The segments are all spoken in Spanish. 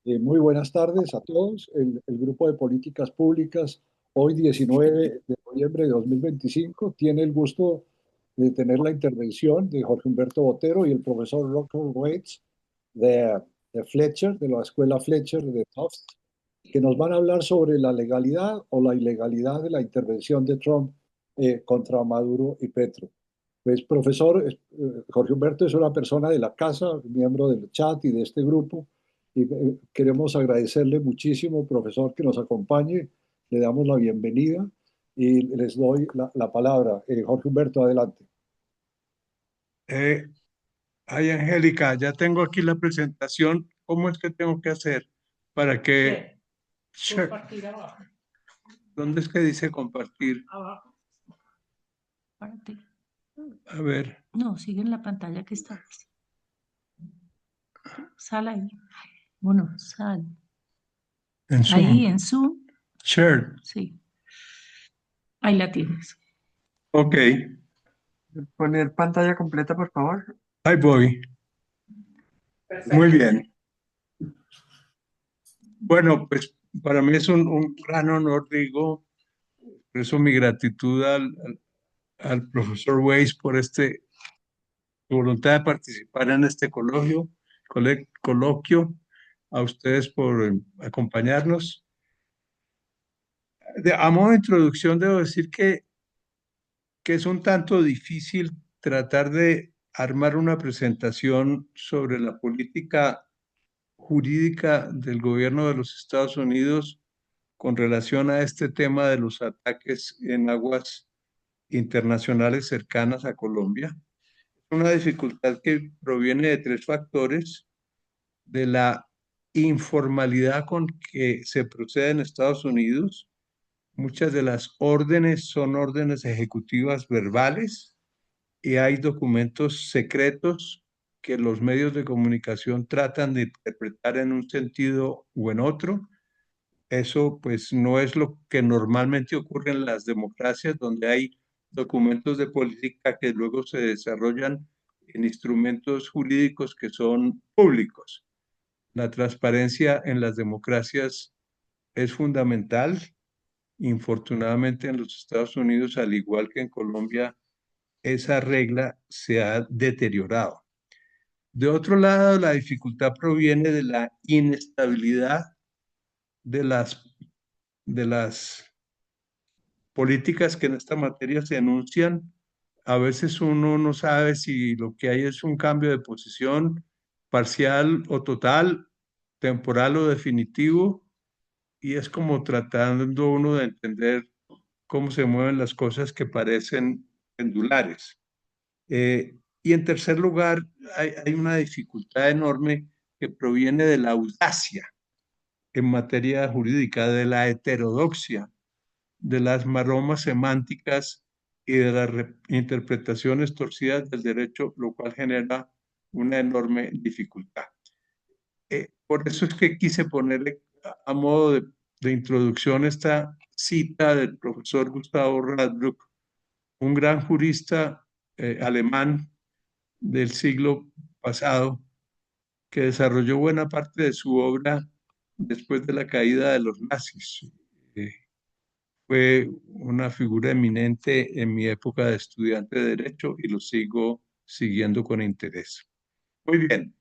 Muy buenas tardes a todos. El Grupo de Políticas Públicas, hoy 19 de noviembre de 2025, tiene el gusto de tener la intervención de Jorge Humberto Botero y el profesor Rocker Waits de, de Fletcher, de la Escuela Fletcher de Tufts, que nos van a hablar sobre la legalidad o la ilegalidad de la intervención de Trump contra Maduro y Petro. Pues, profesor, Jorge Humberto es una persona de la casa, miembro del chat y de este grupo, y queremos agradecerle muchísimo, profesor, que nos acompañe. Le damos la bienvenida y les doy la palabra. Jorge Humberto, adelante. Eh, Ay, Angélica, ya tengo aquí la presentación. ¿Cómo es que tengo que hacer para que... Share. Compartir abajo. ¿Dónde es que dice compartir? Abajo. Compartir. A ver, No, sigue en la pantalla que está. Sal ahí. Bueno, sal. en Ahí Zoom. en Zoom. Share. Sí. Ahí la tienes. Ok, Poner pantalla completa, por favor. ahí voy. Muy bien. Bueno, pues para mí es un gran honor, digo, por eso mi gratitud al profesor Weiss por su voluntad de participar en este coloquio, a ustedes por acompañarnos. A modo de introducción, debo decir que es un tanto difícil tratar de armar una presentación sobre la política jurídica del gobierno de los Estados Unidos con relación a este tema de los ataques en aguas internacionales cercanas a Colombia. Una dificultad que proviene de tres factores: de la informalidad con que se procede en Estados Unidos. Muchas de las órdenes son órdenes ejecutivas verbales y hay documentos secretos que los medios de comunicación tratan de interpretar en un sentido u en otro. Eso pues no es lo que normalmente ocurre en las democracias, donde hay documentos de política que luego se desarrollan en instrumentos jurídicos que son públicos. La transparencia en las democracias es fundamental. Infortunadamente en los Estados Unidos, al igual que en Colombia, esa regla se ha deteriorado. De otro lado, la dificultad proviene de la inestabilidad de las políticas que en esta materia se anuncian. A veces uno no sabe si lo que hay es un cambio de posición parcial o total, temporal o definitivo, y es como tratando uno de entender cómo se mueven las cosas que parecen pendulares. Y en tercer lugar, hay una dificultad enorme que proviene de la audacia en materia jurídica, de la heterodoxia, de las maromas semánticas y de las interpretaciones torcidas del derecho, lo cual genera una enorme dificultad. Por eso es que quise ponerle a modo de introducción esta cita del profesor Gustavo Radbruch, un gran jurista alemán del siglo pasado, que desarrolló buena parte de su obra después de la caída de los nazis. Eh, Fue una figura eminente en mi época de estudiante de Derecho y lo sigo siguiendo con interés. Muy bien.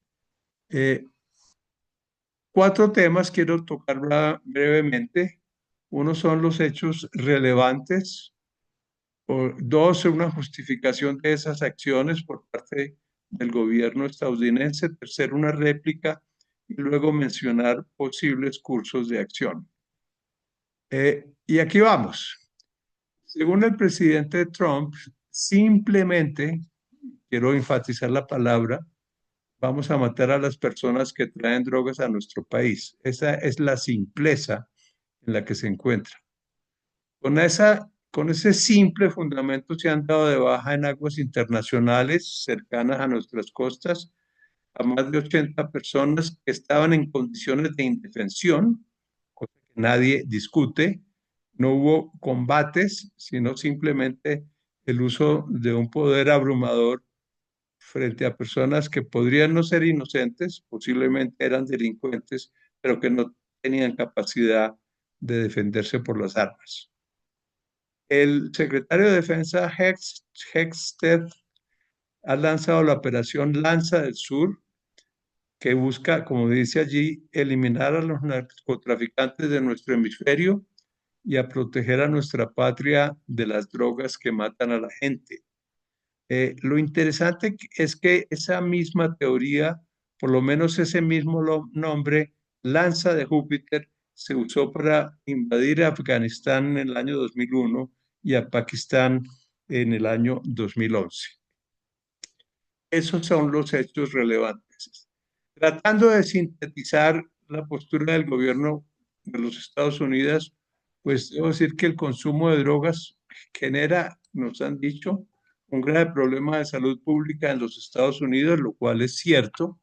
Cuatro temas quiero tocar brevemente. Uno son los hechos relevantes. Dos, una justificación de esas acciones por parte del gobierno estadounidense. Tercero, una réplica y luego mencionar posibles cursos de acción. Y aquí vamos. Según el presidente Trump, simplemente, quiero enfatizar la palabra, vamos a matar a las personas que traen drogas a nuestro país. Esa es la simpleza en la que se encuentra. Con ese simple fundamento se han dado de baja en aguas internacionales cercanas a nuestras costas a más de 80 personas que estaban en condiciones de indefensión, cosa que nadie discute. No hubo combates, sino simplemente el uso de un poder abrumador frente a personas que podrían no ser inocentes, posiblemente eran delincuentes, pero que no tenían capacidad de defenderse por las armas. El secretario de Defensa Hexted ha lanzado la operación Lanza del Sur, que busca, como dice allí, eliminar a los narcotraficantes de nuestro hemisferio y a proteger a nuestra patria de las drogas que matan a la gente. Lo interesante es que esa misma teoría, por lo menos ese mismo nombre, Lanza de Júpiter, se usó para invadir a Afganistán en el año 2001 y a Pakistán en el año 2011. Esos son los hechos relevantes. Tratando de sintetizar la postura del gobierno de los Estados Unidos, pues debo decir que el consumo de drogas genera, nos han dicho, un grave problema de salud pública en los Estados Unidos, lo cual es cierto,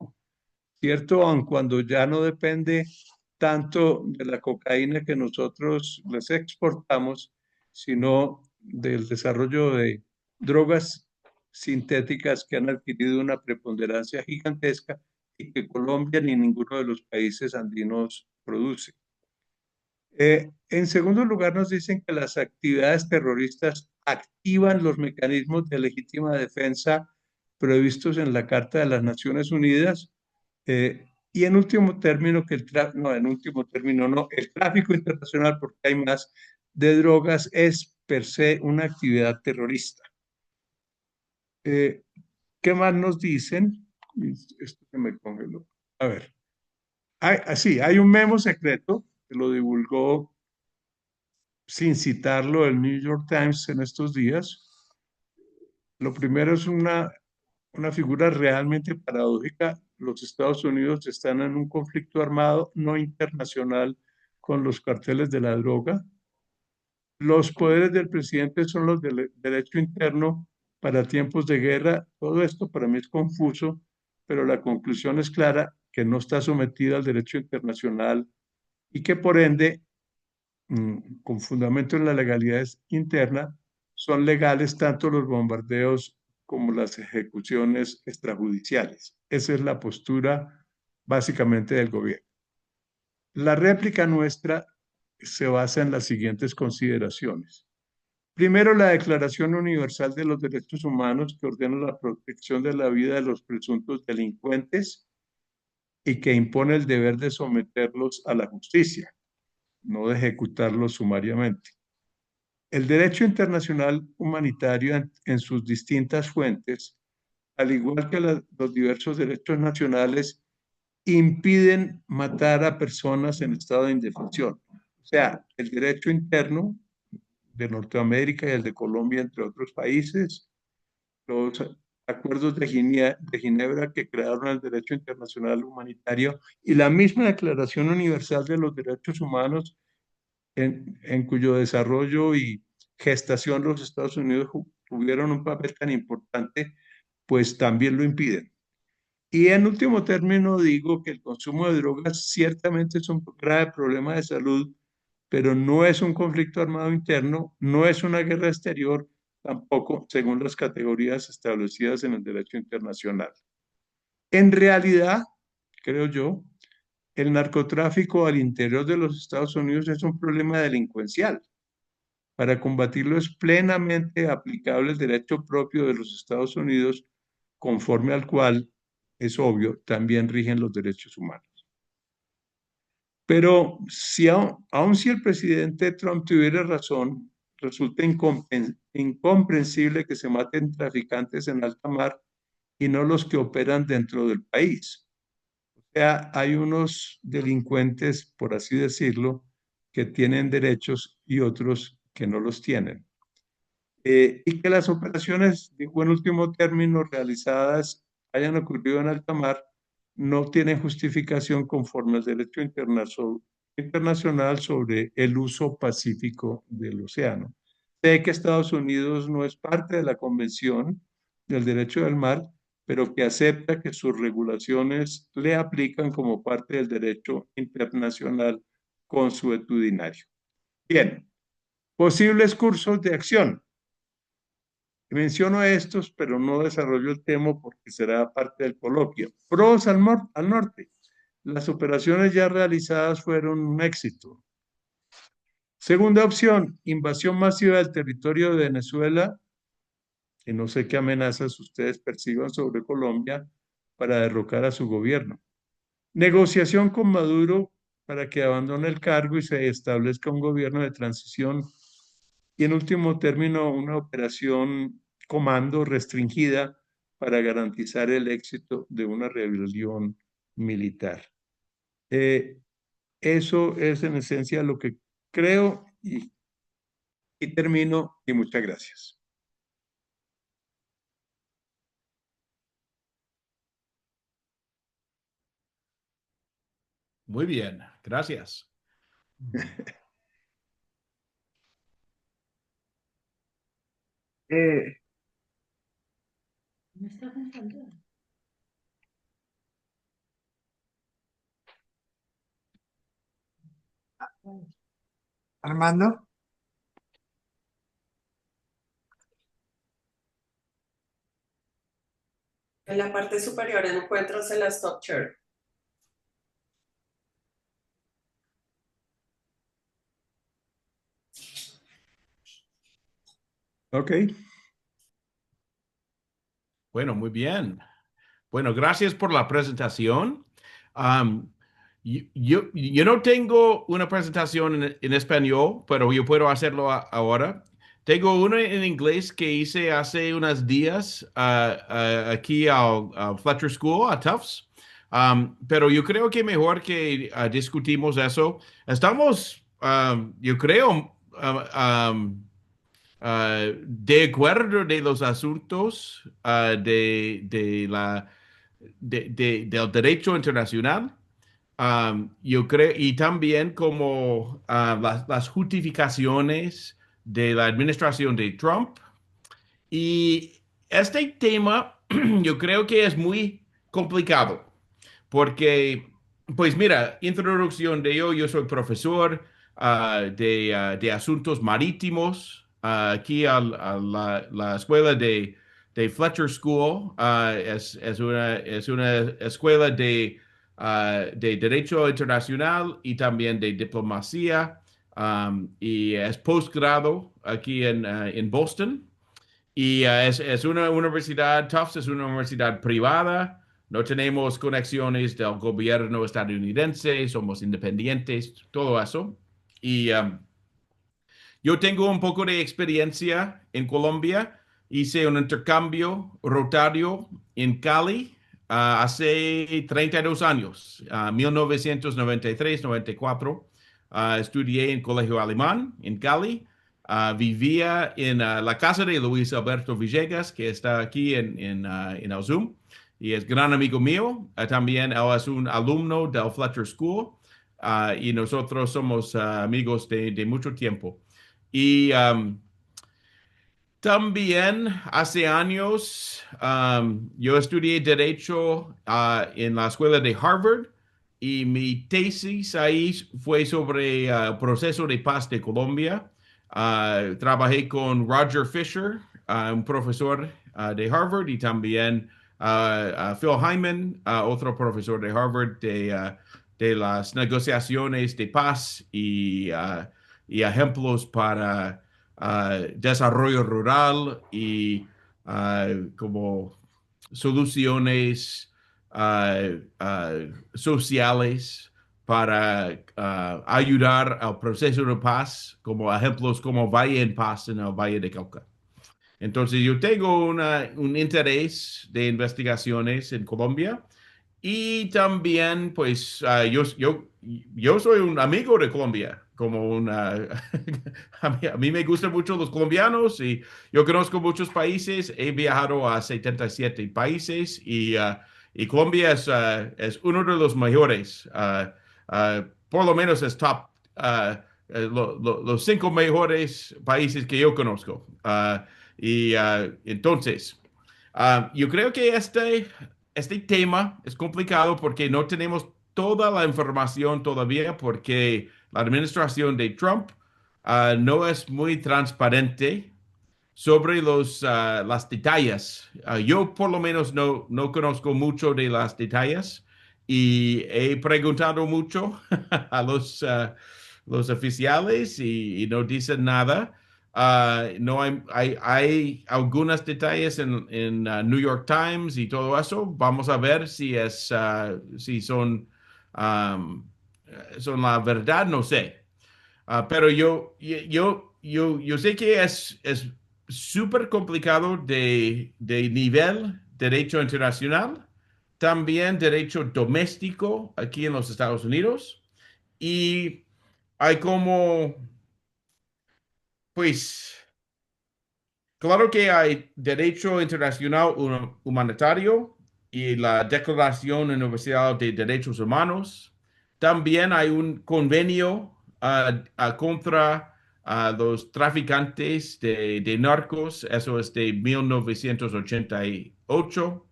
aun cuando ya no depende tanto de la cocaína que nosotros les exportamos, sino del desarrollo de drogas sintéticas que han adquirido una preponderancia gigantesca y que Colombia ni ninguno de los países andinos produce. En segundo lugar, nos dicen que las actividades terroristas activan los mecanismos de legítima defensa previstos en la Carta de las Naciones Unidas. Y en último término, el tráfico internacional, porque hay más, de drogas es per se una actividad terrorista. ¿Qué más nos dicen? Esto que me congeló. A ver. Hay un memo secreto que lo divulgó sin citarlo el New York Times en estos días. Lo primero es una figura realmente paradójica. Los Estados Unidos están en un conflicto armado no internacional con los carteles de la droga. Los poderes del presidente son los del derecho interno para tiempos de guerra. Todo esto para mí es confuso, pero la conclusión es clara, que no está sometida al derecho internacional y que por ende, con fundamento en la legalidad interna, son legales tanto los bombardeos como las ejecuciones extrajudiciales. Esa es la postura básicamente del gobierno. La réplica nuestra se basa en las siguientes consideraciones. Primero, la Declaración Universal de los Derechos Humanos, que ordena la protección de la vida de los presuntos delincuentes y que impone el deber de someterlos a la justicia, no de ejecutarlos sumariamente. El derecho internacional humanitario en sus distintas fuentes, al igual que los diversos derechos nacionales, impiden matar a personas en estado de indefensión. O sea, el derecho interno de Norteamérica y el de Colombia, entre otros países, los acuerdos de Ginebra que crearon el derecho internacional humanitario y la misma Declaración Universal de los Derechos Humanos en cuyo desarrollo y gestación los Estados Unidos tuvieron un papel tan importante, pues también lo impiden. Y en último término digo que el consumo de drogas ciertamente es un grave problema de salud, pero no es un conflicto armado interno, no es una guerra exterior, tampoco según las categorías establecidas en el derecho internacional. En realidad, creo yo, el narcotráfico al interior de los Estados Unidos es un problema delincuencial. Para combatirlo es plenamente aplicable el derecho propio de los Estados Unidos, conforme al cual, es obvio, también rigen los derechos humanos. Pero aun si el presidente Trump tuviera razón, resulta incomprensible que se maten traficantes en alta mar y no los que operan dentro del país. O sea, hay unos delincuentes, por así decirlo, que tienen derechos y otros que no los tienen. Y que las operaciones, digo en último término, realizadas hayan ocurrido en alta mar, no tienen justificación conforme al derecho internacional sobre el uso pacífico del océano. Sé que Estados Unidos no es parte de la Convención del Derecho del Mar, pero que acepta que sus regulaciones le aplican como parte del derecho internacional consuetudinario. Bien, posibles cursos de acción. Menciono estos, pero no desarrollo el tema porque será parte del coloquio. Pros al norte. las operaciones ya realizadas fueron un éxito. Segunda opción, invasión masiva del territorio de Venezuela, y no sé qué amenazas ustedes perciban sobre Colombia para derrocar a su gobierno. Negociación con Maduro para que abandone el cargo y se establezca un gobierno de transición. Y en último término, una operación comando restringida para garantizar el éxito de una rebelión militar. Eso es en esencia lo que creo y termino y muchas gracias. Muy bien, gracias. Eh, ¿Me está contando? Armando, En la parte superior encuentras el stop share. Ok. Bueno, muy bien. Bueno, gracias por la presentación. Am, yo no tengo una presentación en español, pero yo puedo hacerlo ahora. Tengo una en inglés que hice hace unos días aquí al Fletcher School, a Tufts. Pero yo creo que mejor que discutimos eso. Estamos, yo creo, de acuerdo de los asuntos del derecho internacional. Yo creo, y también como las justificaciones de la administración de Trump. Y este tema yo creo que es muy complicado porque, pues mira, introducción de yo soy profesor de asuntos marítimos aquí a la escuela de Fletcher School. Es una escuela de Derecho Internacional y también de Diplomacia. Y es postgrado aquí en Boston. Y es una universidad, Tufts es una universidad privada, no tenemos conexiones del gobierno estadounidense, somos independientes, todo eso. Y yo tengo un poco de experiencia en Colombia, hice un intercambio rotario en Cali hace 32 años, 1993-94. Estudié en colegio alemán en Cali. Vivía en la casa de Luis Alberto Villegas, que está aquí en el Zoom, y es gran amigo mío. También él es un alumno del Fletcher School, y nosotros somos amigos de mucho tiempo. Y también hace años yo estudié Derecho en la escuela de Harvard y mi tesis ahí fue sobre el proceso de paz de Colombia. Trabajé con Roger Fisher, un profesor de Harvard, y también Phil Hyman, otro profesor de Harvard de las negociaciones de paz y ejemplos para desarrollo rural y como soluciones sociales para ayudar al proceso de paz, como ejemplos como Valle en Paz en el Valle de Cauca. Entonces, yo tengo un interés de investigaciones en Colombia y también, pues, yo soy un amigo de Colombia, como una... a mí me gustan mucho los colombianos y yo conozco muchos países, he viajado a 77 países y Colombia es uno de los mejores, por lo menos es top, los 5 mejores países que yo conozco. Entonces, yo creo que este tema es complicado porque no tenemos toda la información todavía porque la administración de Trump no es muy transparente sobre las detalles. Yo por lo menos no conozco mucho de las detalles y he preguntado mucho a los oficiales y no dicen nada. No hay algunos detalles en New York Times y todo eso. Vamos a ver si um, son la verdad, no sé. Pero yo sé que es súper complicado de nivel derecho internacional, también derecho doméstico aquí en los Estados Unidos. Y hay como, pues, claro que hay derecho internacional humanitario y la Declaración Universal de Derechos Humanos. También hay un convenio contra los traficantes de narcos, eso es de 1988.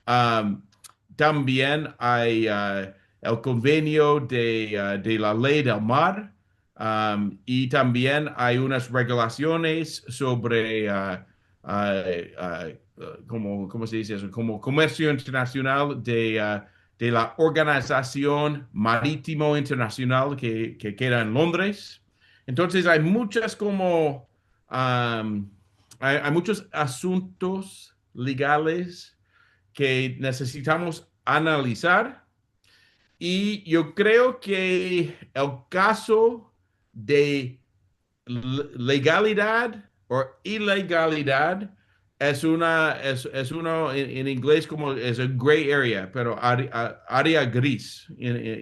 Um, También hay el convenio de la ley del mar, y también hay unas regulaciones sobre, ¿cómo se dice eso? Como comercio internacional de la Organización Marítimo Internacional que queda en Londres. Entonces hay muchas hay muchos asuntos legales que necesitamos analizar y yo creo que el caso de legalidad o ilegalidad es uno en inglés como es un gray area, pero área gris,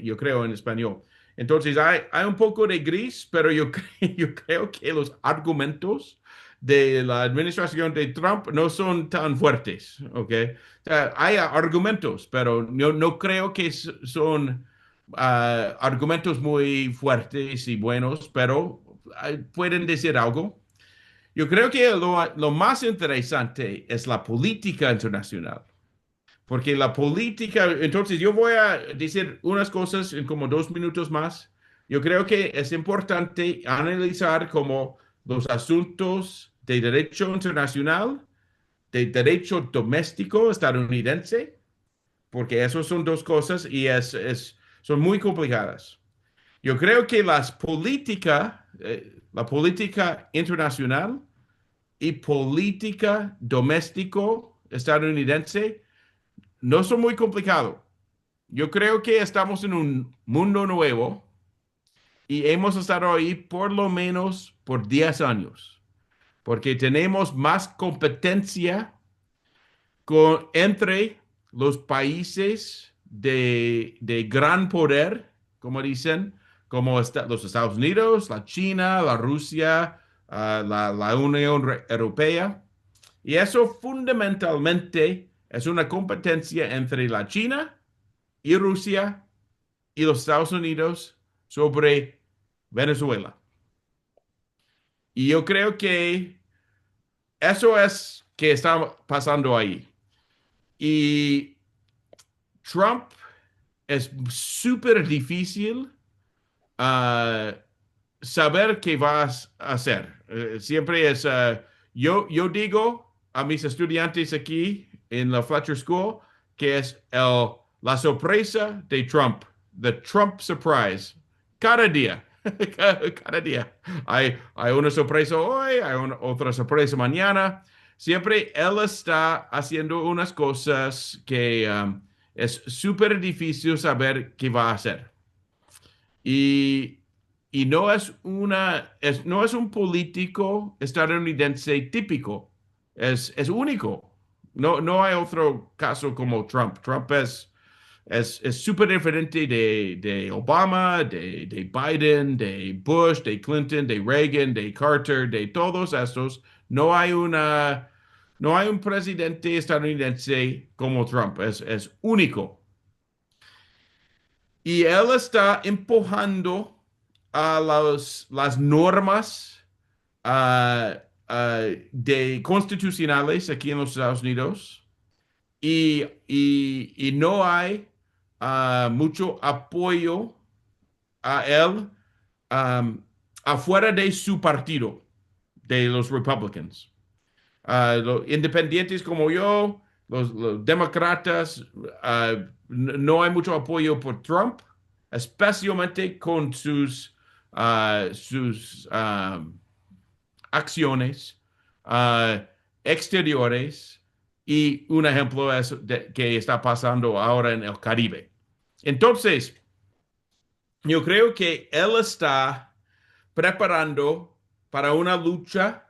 yo creo en español. Entonces hay un poco de gris, pero yo creo que los argumentos de la administración de Trump no son tan fuertes, ¿ok? O sea, hay argumentos, pero yo no creo que son argumentos muy fuertes y buenos, pero pueden decir algo. Yo creo que lo más interesante es la política internacional, porque la política, entonces yo voy a decir unas cosas en como 2 minutos más. Yo creo que es importante analizar como los asuntos de derecho internacional, de derecho doméstico estadounidense, porque esos son dos cosas y son muy complicadas. Yo creo que la política internacional y política doméstico estadounidense no son muy complicados. Yo creo que estamos en un mundo nuevo y hemos estado ahí por lo menos por 10 años, porque tenemos más competencia entre los países de gran poder, como dicen, como los Estados Unidos, la China, la Rusia, la Unión Europea. Y eso fundamentalmente es una competencia entre la China y Rusia y los Estados Unidos sobre Venezuela. Y yo creo que eso es que está pasando ahí. Y Trump es súper difícil ah, saber qué vas a hacer. Siempre yo digo a mis estudiantes aquí en la Fletcher School que es la sorpresa de Trump, the Trump surprise, cada día. Cada día. Hay una sorpresa hoy, hay otra sorpresa mañana. Siempre él está haciendo unas cosas que es súper difícil saber qué va a hacer. Y, y no es un político estadounidense típico, es único. No hay otro caso como Trump. Trump es súper diferente de Obama, de Biden, de Bush, de Clinton, de Reagan, de Carter, de todos estos. No hay un presidente estadounidense como Trump. Es único. Y él está empujando a las normas de constitucionales aquí en los Estados Unidos y no hay mucho apoyo a él afuera de su partido, de los Republicans. Los independientes como yo los demócratas, no hay mucho apoyo por Trump, especialmente con sus acciones exteriores, y un ejemplo es que está pasando ahora en el Caribe. Entonces, yo creo que él está preparando para una lucha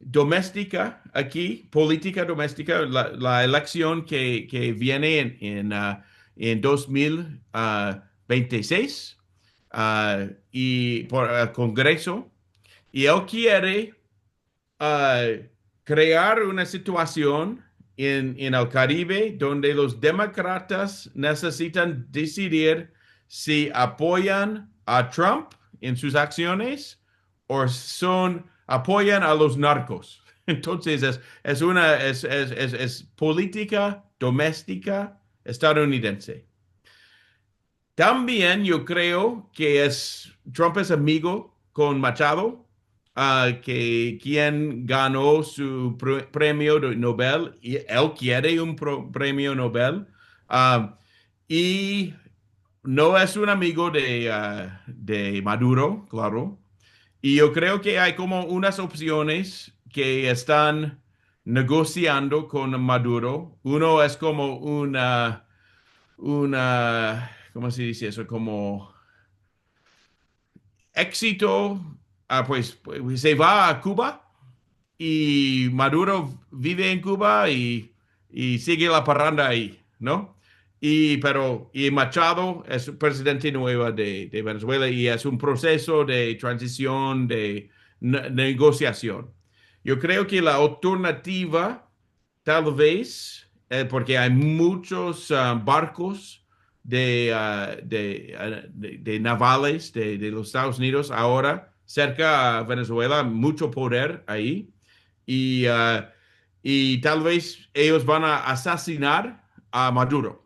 doméstica aquí, política doméstica, la elección que viene en 2026, y por el Congreso. Y él quiere crear una situación en el Caribe donde los demócratas necesitan decidir si apoyan a Trump en sus acciones o apoyan a los narcos. Entonces es política doméstica estadounidense. También yo creo que Trump es amigo con Machado, que quien ganó su premio Nobel, y él quiere un premio Nobel, y no es un amigo de Maduro, claro. Y yo creo que hay como unas opciones que están negociando con Maduro. Uno es como ¿cómo se dice eso? Como éxito, pues se va a Cuba y Maduro vive en Cuba y sigue la parranda ahí, ¿no? Y Machado es presidente nuevo de Venezuela, y es un proceso de transición, de negociación. Yo creo que la alternativa, tal vez, porque hay muchos barcos de navales de los Estados Unidos ahora cerca a Venezuela, mucho poder ahí, y tal vez ellos van a asesinar a Maduro.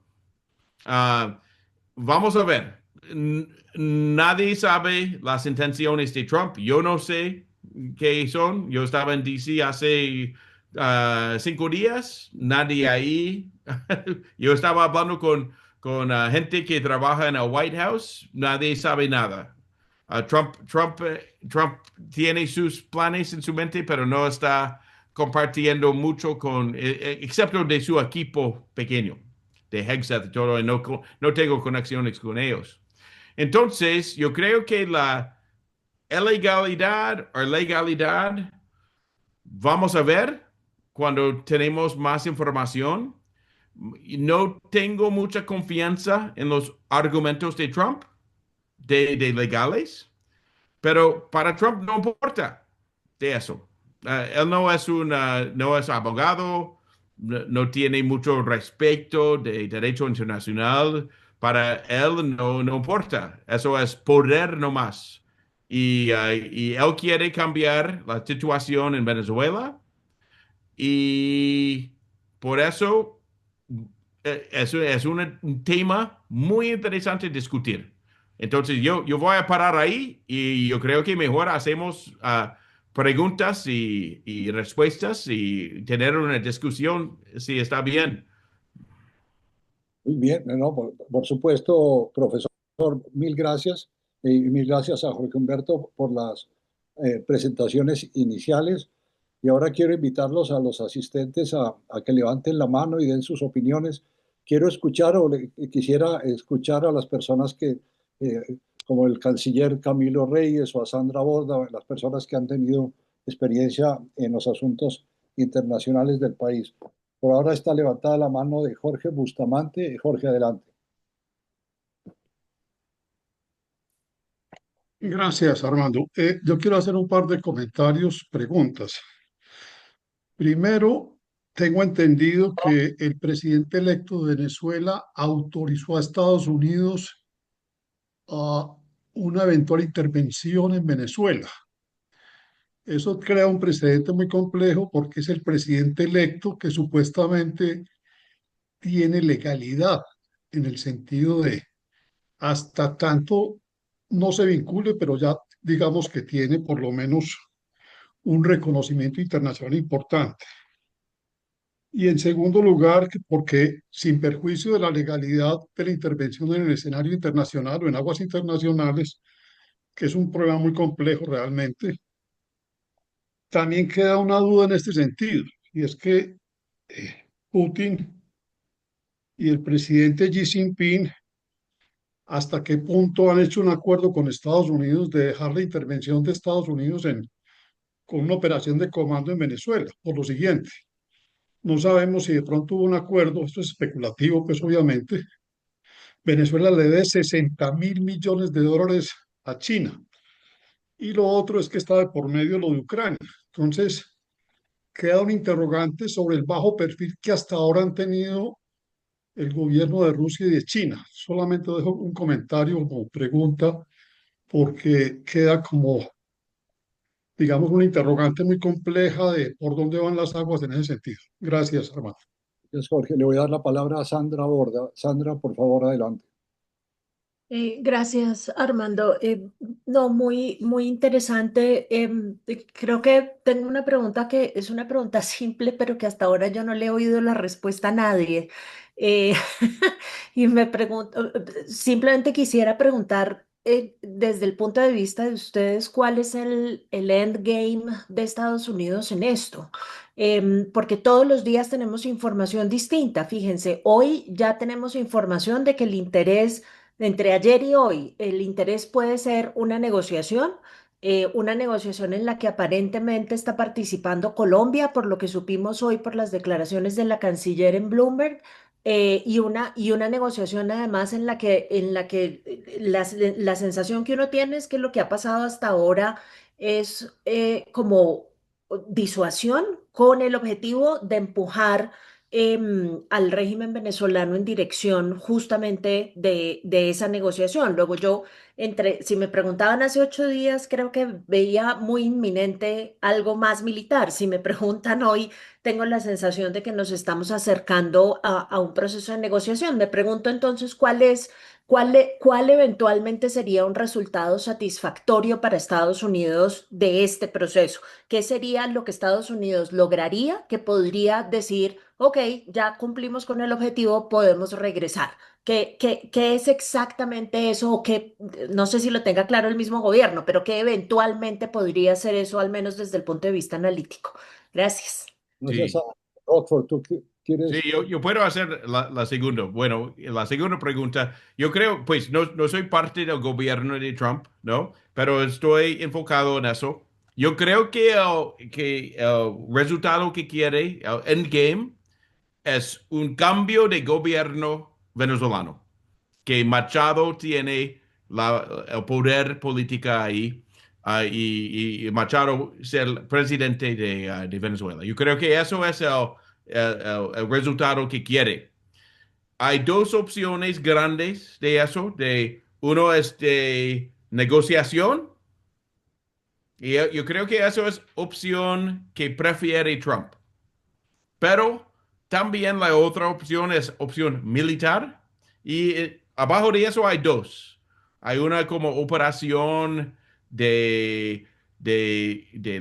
Ah, Vamos a ver. Nadie sabe las intenciones de Trump. Yo no sé qué son. Yo estaba en DC hace 5 días. Nadie ahí. Yo estaba hablando con gente que trabaja en el White House. Nadie sabe nada. Trump tiene sus planes en su mente, pero no está compartiendo mucho excepto de su equipo pequeño, de Hegseth y todo, y no tengo conexiones con ellos. Entonces, yo creo que la ilegalidad o legalidad, vamos a ver cuando tenemos más información. No tengo mucha confianza en los argumentos de Trump, de legales. Pero para Trump no importa de eso. Él no es abogado, no tiene mucho respeto de derecho internacional. Para él no importa. Eso es poder nomás. Y él quiere cambiar la situación en Venezuela. Y por eso es un tema muy interesante discutir. Entonces yo voy a parar ahí, y yo creo que mejor hacemos preguntas y respuestas y tener una discusión si está bien. Muy bien, no, por supuesto, profesor, mil gracias, y mil gracias a Jorge Humberto por las presentaciones iniciales. Y ahora quiero invitarlos a los asistentes a que levanten la mano y den sus opiniones. Quiero escuchar, quisiera escuchar a las personas como el canciller Camilo Reyes o a Sandra Borda, las personas que han tenido experiencia en los asuntos internacionales del país. Por ahora está levantada la mano de Jorge Bustamante. Jorge, adelante. Gracias, Armando. Yo quiero hacer un par de comentarios, preguntas. Primero, tengo entendido que el presidente electo de Venezuela autorizó a Estados Unidos a una eventual intervención en Venezuela. Eso crea un precedente muy complejo porque es el presidente electo que supuestamente tiene legalidad en el sentido de hasta tanto no se vincule, pero ya digamos que tiene por lo menos un reconocimiento internacional importante. Y en segundo lugar, porque sin perjuicio de la legalidad de la intervención en el escenario internacional o en aguas internacionales, que es un problema muy complejo realmente, también queda una duda en este sentido, y es que Putin y el presidente Xi Jinping, ¿hasta qué punto han hecho un acuerdo con Estados Unidos de dejar la intervención de Estados Unidos con una operación de comando en Venezuela? Por lo siguiente, no sabemos si de pronto hubo un acuerdo, esto es especulativo, pues obviamente. Venezuela le debe 60.000 millones de dólares a China. Y lo otro es que está de por medio lo de Ucrania. Entonces, queda un interrogante sobre el bajo perfil que hasta ahora han tenido el gobierno de Rusia y de China. Solamente dejo un comentario como pregunta porque queda como, digamos, una interrogante muy compleja de por dónde van las aguas en ese sentido. Gracias, Armando. Gracias, Jorge. Le voy a dar la palabra a Sandra Borda. Sandra, por favor, adelante. Gracias, Armando. No, muy interesante. Creo que tengo una pregunta que es una pregunta simple, pero que hasta ahora yo no le he oído la respuesta a nadie. Eh, y me pregunto, simplemente quisiera preguntar desde el punto de vista de ustedes, ¿cuál es el endgame de Estados Unidos en esto? Porque todos los días tenemos información distinta. Fíjense, hoy ya tenemos información de que el interés entre ayer y hoy, el interés puede ser una negociación en la que aparentemente está participando Colombia, por lo que supimos hoy por las declaraciones de la canciller en Bloomberg, y una negociación además en la que la sensación que uno tiene es que lo que ha pasado hasta ahora es como disuasión con el objetivo de empujar al régimen venezolano en dirección justamente de esa negociación. Luego si me preguntaban hace 8 días, creo que veía muy inminente algo más militar. Si me preguntan hoy, tengo la sensación de que nos estamos acercando a un proceso de negociación. Me pregunto entonces cuál eventualmente sería un resultado satisfactorio para Estados Unidos de este proceso. ¿Qué sería lo que Estados Unidos lograría que podría decir, ok, ya cumplimos con el objetivo, podemos regresar? ¿Qué es exactamente eso? O qué, no sé si lo tenga claro el mismo gobierno, pero qué eventualmente podría ser eso, al menos desde el punto de vista analítico. Gracias. Gracias, Sí. Sandra. Rockford, ¿tú Sí, quieres? yo puedo hacer la segunda. Bueno, la segunda pregunta, yo creo, pues no soy parte del gobierno de Trump, ¿no? Pero estoy enfocado en eso. Yo creo que el resultado que quiere, el endgame, es un cambio de gobierno venezolano, que Machado tiene el poder político ahí, y Machado ser presidente de Venezuela. Yo creo que eso es el resultado que quiere. Hay dos opciones grandes de eso. Uno es de negociación, y yo creo que eso es opción que prefiere Trump. Pero también la otra opción es opción militar. Y abajo de eso hay dos. Hay una como operación de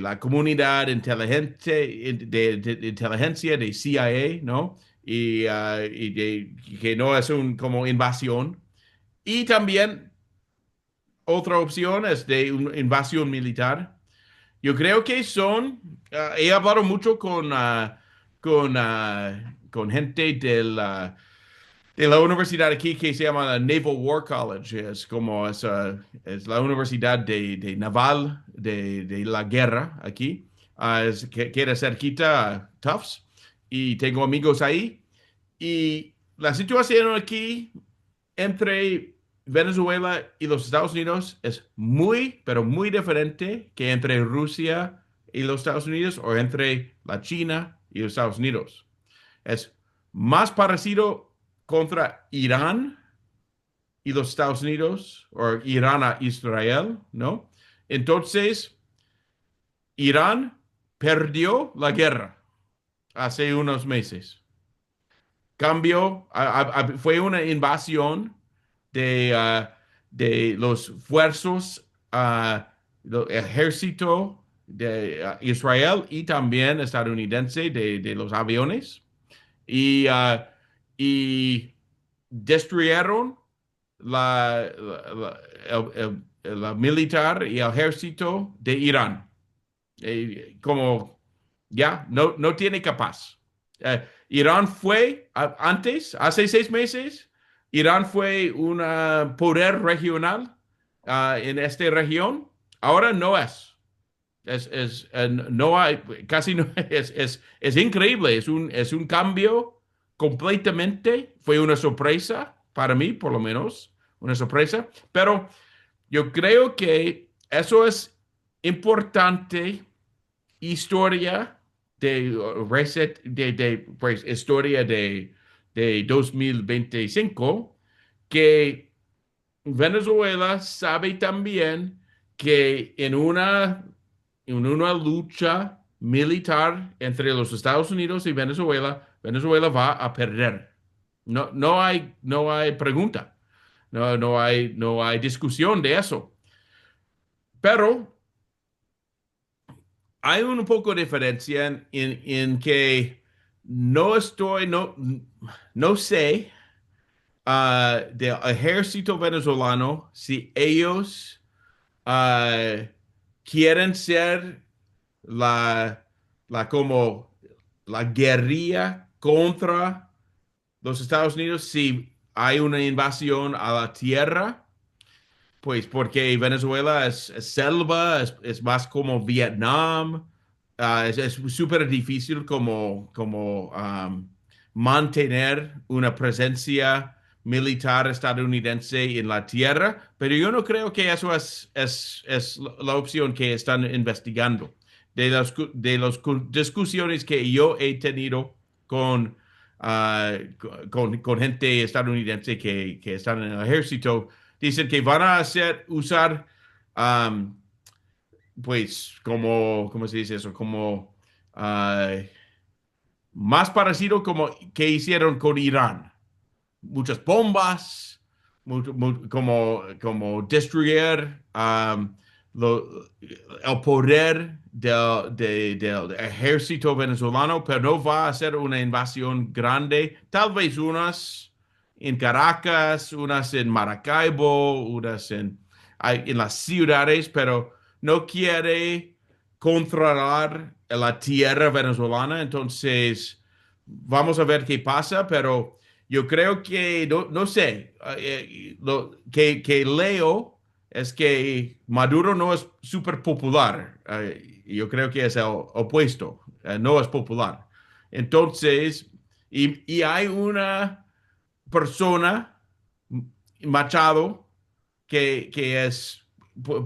la comunidad inteligente, de inteligencia de CIA, ¿no? Que no es un como invasión. Y también otra opción es de una invasión militar. Yo creo que he hablado mucho con gente de la universidad aquí que se llama la Naval War College. Es la universidad de naval de la guerra aquí. Que queda cerquita a Tufts. Y tengo amigos ahí. Y la situación aquí entre Venezuela y los Estados Unidos es muy, pero muy diferente que entre Rusia y los Estados Unidos o entre la China y los Estados Unidos. Es más parecido contra Irán y los Estados Unidos o Irán a Israel, ¿no? Entonces, Irán perdió la guerra hace unos meses. Fue una invasión de los fuerzas, del ejército de Israel y también estadounidense de los aviones. y destruyeron la militar y el ejército de Irán. Como ya, no tiene capaz. Irán fue antes, hace 6 meses, Irán fue un poder regional en esta región. Ahora no es. No hay, casi no es increíble, es un cambio completamente, fue una sorpresa para mí, por lo menos, una sorpresa, pero yo creo que eso es importante historia pues, historia de 2025 que Venezuela sabe también que en una lucha militar entre los Estados Unidos y Venezuela, Venezuela va a perder. No hay pregunta, no hay discusión de eso. Pero hay un poco de diferencia en que no sé del ejército venezolano si ellos ah, quieren ser la, como la guerrilla contra los Estados Unidos si hay una invasión a la tierra, pues porque Venezuela es selva, es más como Vietnam, es súper difícil mantener una presencia militar estadounidense en la tierra, pero yo no creo que eso es la opción que están investigando. De las discusiones que yo he tenido con, con gente estadounidense que están en el ejército, dicen que van a usar, um, pues, ¿cómo se dice eso? Como más parecido como que hicieron con Irán. Muchas bombas, como destruir el poder del ejército venezolano, pero no va a ser una invasión grande. Tal vez unas en Caracas, unas en Maracaibo, unas en las ciudades, pero no quiere controlar la tierra venezolana. Entonces, vamos a ver qué pasa, pero yo creo que, no sé, lo que leo es que Maduro no es súper popular. Yo creo que es el opuesto, no es popular. Entonces, y hay una persona, Machado,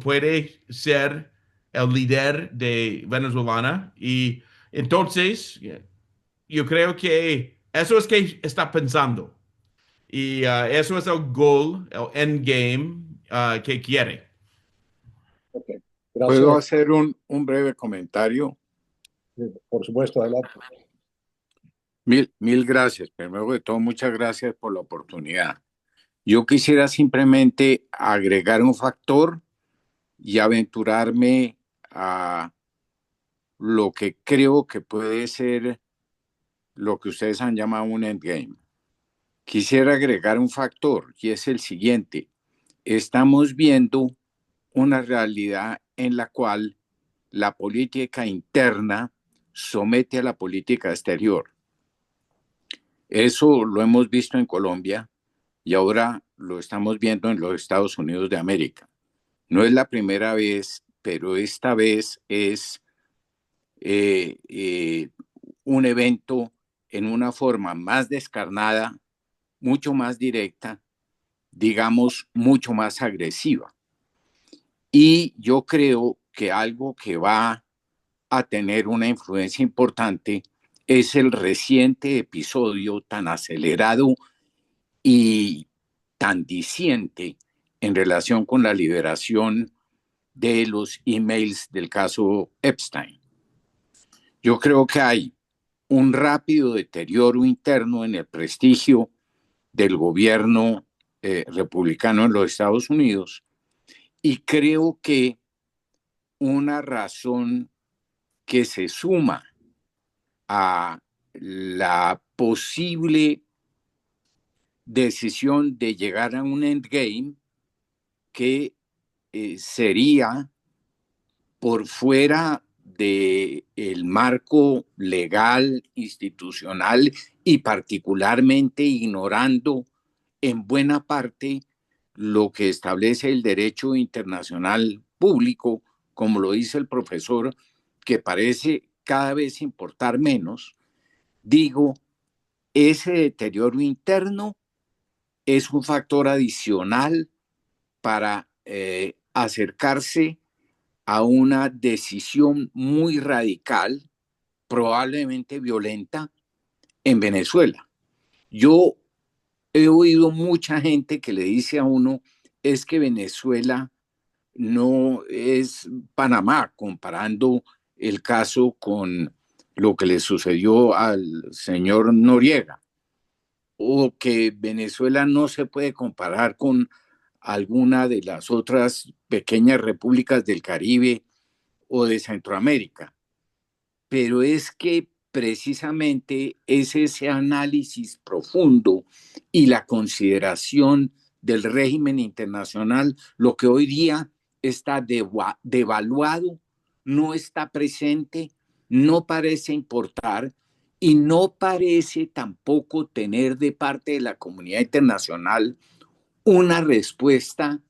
puede ser el líder de Venezolana. Y entonces, yo creo que eso es que está pensando. Y eso es el goal, el endgame que quiere. Ok, ¿Puedo gracias. hacer un breve comentario? Por supuesto, adelante. Mil gracias. Primero de todo, muchas gracias por la oportunidad. Yo quisiera simplemente agregar un factor y aventurarme a lo que creo que puede ser lo que ustedes han llamado un endgame. Quisiera agregar un factor y es el siguiente. Estamos viendo una realidad en la cual la política interna somete a la política exterior. Eso lo hemos visto en Colombia y ahora lo estamos viendo en los Estados Unidos de América. No es la primera vez, pero esta vez es un evento en una forma más descarnada, mucho más directa, digamos, mucho más agresiva. Y yo creo que algo que va a tener una influencia importante es el reciente episodio tan acelerado y tan diciente en relación con la liberación de los emails del caso Epstein. Yo creo que hay un rápido deterioro interno en el prestigio del gobierno republicano en los Estados Unidos y creo que una razón que se suma a la posible decisión de llegar a un endgame que sería por fuera del marco legal, institucional y particularmente ignorando en buena parte lo que establece el derecho internacional público, como lo dice el profesor, que parece cada vez importar menos. Digo, ese deterioro interno es un factor adicional para acercarse a una decisión muy radical, probablemente violenta, en Venezuela. Yo he oído mucha gente que le dice a uno, es que Venezuela no es Panamá, comparando el caso con lo que le sucedió al señor Noriega, o que Venezuela no se puede comparar con alguna de las otras pequeñas repúblicas del Caribe o de Centroamérica. Pero es que precisamente es ese análisis profundo y la consideración del régimen internacional lo que hoy día está devaluado, no está presente, no parece importar y no parece tampoco tener de parte de la comunidad internacional una respuesta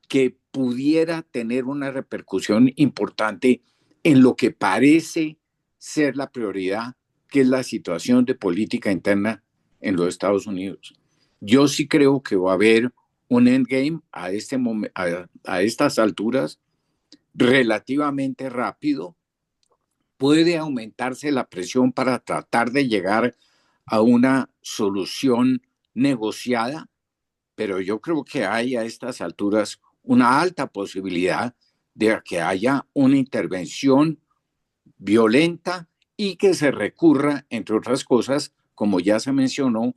que pudiera tener una repercusión importante en lo que parece ser la prioridad, que es la situación de política interna en los Estados Unidos. Yo sí creo que va a haber un endgame a estas alturas relativamente rápido. Puede aumentarse la presión para tratar de llegar a una solución negociada, pero yo creo que hay a estas alturas una alta posibilidad de que haya una intervención violenta y que se recurra, entre otras cosas, como ya se mencionó,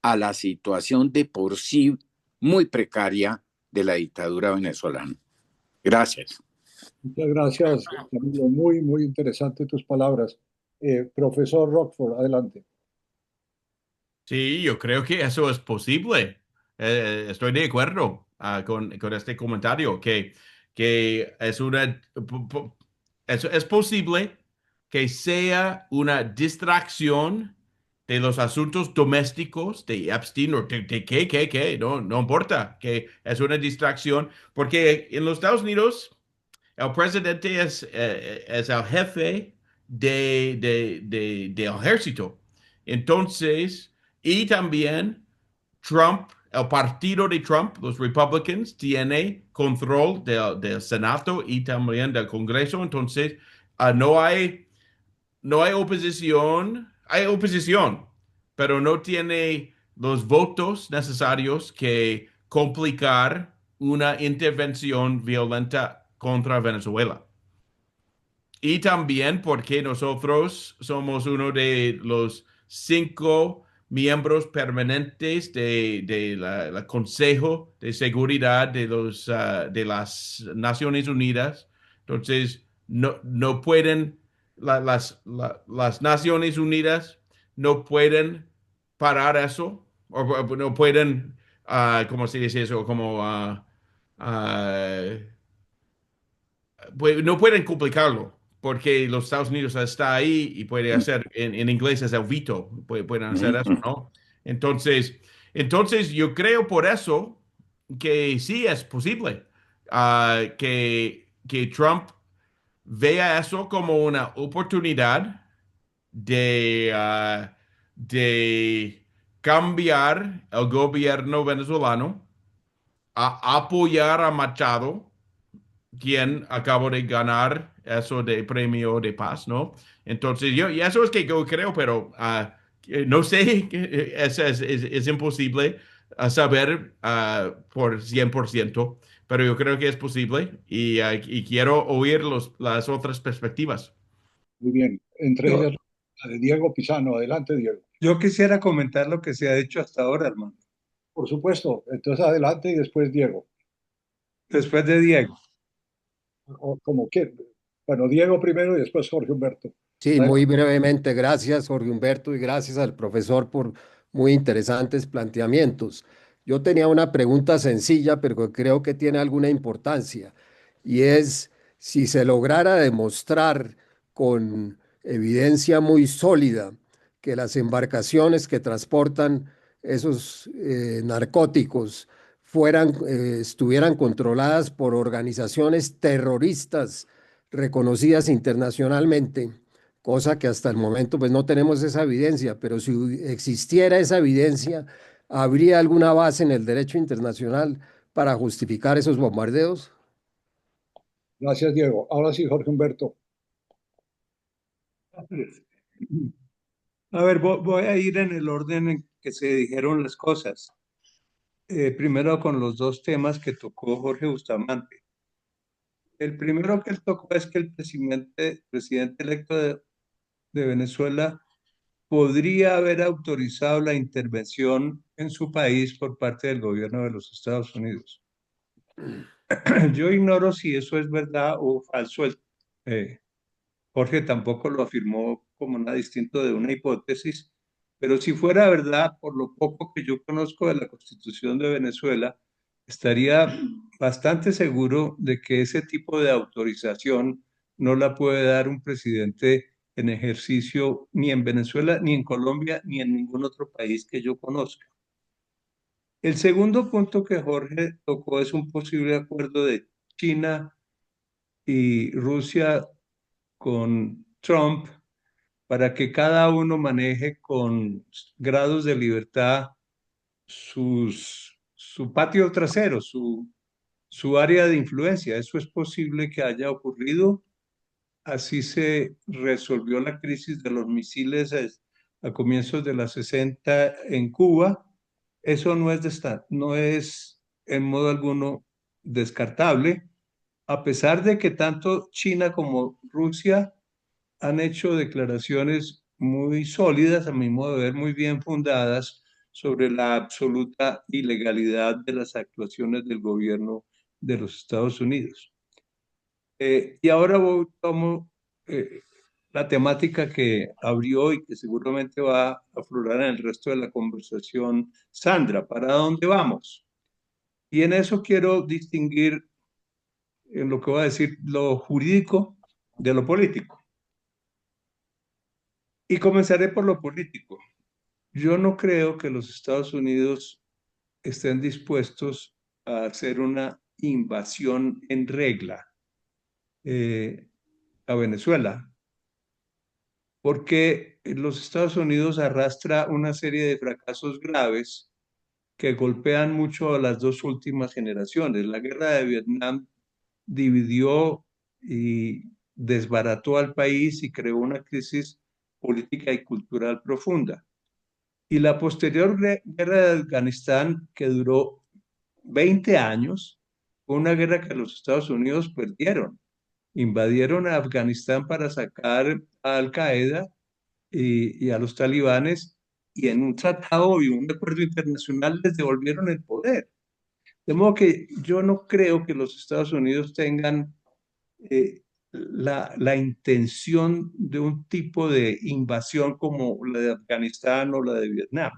a la situación de por sí muy precaria de la dictadura venezolana. Gracias. Muchas gracias, Camilo. Muy, muy interesante tus palabras. Profesor Rockford, adelante. Sí, yo creo que eso es posible. Estoy de acuerdo con este comentario, que es posible que sea una distracción de los asuntos domésticos de Epstein o de qué, no importa, que es una distracción, porque en los Estados Unidos el presidente es el jefe del ejército. Entonces, y también Trump, el partido de Trump, los Republicans, tiene control del Senado y también del Congreso. Entonces, no hay oposición, hay oposición, pero no tiene los votos necesarios que complicar una intervención violenta contra Venezuela. Y también porque nosotros somos uno de los 5 miembros permanentes la Consejo de Seguridad de las Naciones Unidas. Entonces, no pueden, las Naciones Unidas no pueden parar eso, o no pueden, ¿cómo se dice eso? Como pues no pueden complicarlo, porque los Estados Unidos está ahí y puede hacer, en inglés es el veto, pueden hacer eso, ¿no? Entonces, yo creo por eso que sí es posible que Trump vea eso como una oportunidad de cambiar el gobierno venezolano, a apoyar a Machado, quien acabo de ganar eso de premio de paz, ¿no? Entonces, y eso es que yo creo, pero no sé, es imposible saber por 100%, pero yo creo que es posible y quiero oír las otras perspectivas. Muy bien. Entre Yo, ellas, la de Diego Pisano. Adelante, Diego. yo quisiera comentar lo que se ha hecho hasta ahora, hermano. Por supuesto. Entonces, adelante y después Diego. Después de Diego. O como que. Bueno, Diego primero y después Jorge Humberto. Sí, muy brevemente, gracias Jorge Humberto y gracias al profesor por muy interesantes planteamientos. Yo tenía una pregunta sencilla, pero que creo que tiene alguna importancia, y es si se lograra demostrar con evidencia muy sólida que las embarcaciones que transportan esos narcóticos estuvieran controladas por organizaciones terroristas reconocidas internacionalmente, cosa que hasta el momento pues no tenemos esa evidencia, pero si existiera esa evidencia, ¿habría alguna base en el derecho internacional para justificar esos bombardeos? Gracias, Diego. Ahora sí, Jorge Humberto. A ver, voy a ir en el orden en que se dijeron las cosas. Primero con los dos temas que tocó Jorge Bustamante. El primero que él tocó es que el presidente electo de Venezuela podría haber autorizado la intervención en su país por parte del gobierno de los Estados Unidos. Yo ignoro si eso es verdad o falso. Eh, Jorge tampoco lo afirmó como nada distinto de una hipótesis, pero si fuera verdad, por lo poco que yo conozco de la Constitución de Venezuela, estaría bastante seguro de que ese tipo de autorización no la puede dar un presidente en ejercicio ni en Venezuela, ni en Colombia, ni en ningún otro país que yo conozca. El segundo punto que Jorge tocó es un posible acuerdo de China y Rusia con Trump para que cada uno maneje con grados de libertad su patio trasero, su área de influencia. Eso es posible que haya ocurrido. Así se resolvió la crisis de los misiles a comienzos de los 60 en Cuba. Eso no es en modo alguno descartable, a pesar de que tanto China como Rusia han hecho declaraciones muy sólidas, a mi modo de ver, muy bien fundadas sobre la absoluta ilegalidad de las actuaciones del gobierno de los Estados Unidos. Y ahora tomo la temática que abrió y que seguramente va a aflorar en el resto de la conversación, Sandra, ¿para dónde vamos? Y en eso quiero distinguir, en lo que voy a decir, lo jurídico de lo político. Y comenzaré por lo político. Yo no creo que los Estados Unidos estén dispuestos a hacer una invasión en regla a Venezuela, porque los Estados Unidos arrastra una serie de fracasos graves que golpean mucho a las dos últimas generaciones. La guerra de Vietnam dividió y desbarató al país y creó una crisis política y cultural profunda. Y la posterior guerra de Afganistán, que duró 20 años, fue una guerra que los Estados Unidos perdieron. Invadieron a Afganistán para sacar a Al Qaeda y a los talibanes, y en un tratado y un acuerdo internacional les devolvieron el poder. De modo que yo no creo que los Estados Unidos tengan la intención de un tipo de invasión como la de Afganistán o la de Vietnam.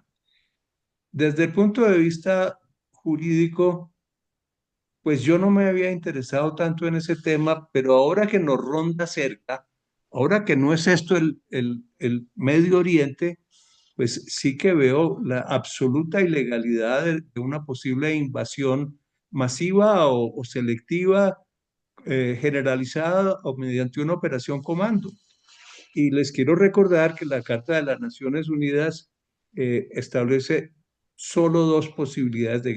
Desde el punto de vista jurídico, pues yo no me había interesado tanto en ese tema, pero ahora que nos ronda cerca, ahora que no es esto el Medio Oriente, pues sí que veo la absoluta ilegalidad de una posible invasión masiva o selectiva, generalizada o mediante una operación comando. Y les quiero recordar que la Carta de las Naciones Unidas establece solo dos posibilidades de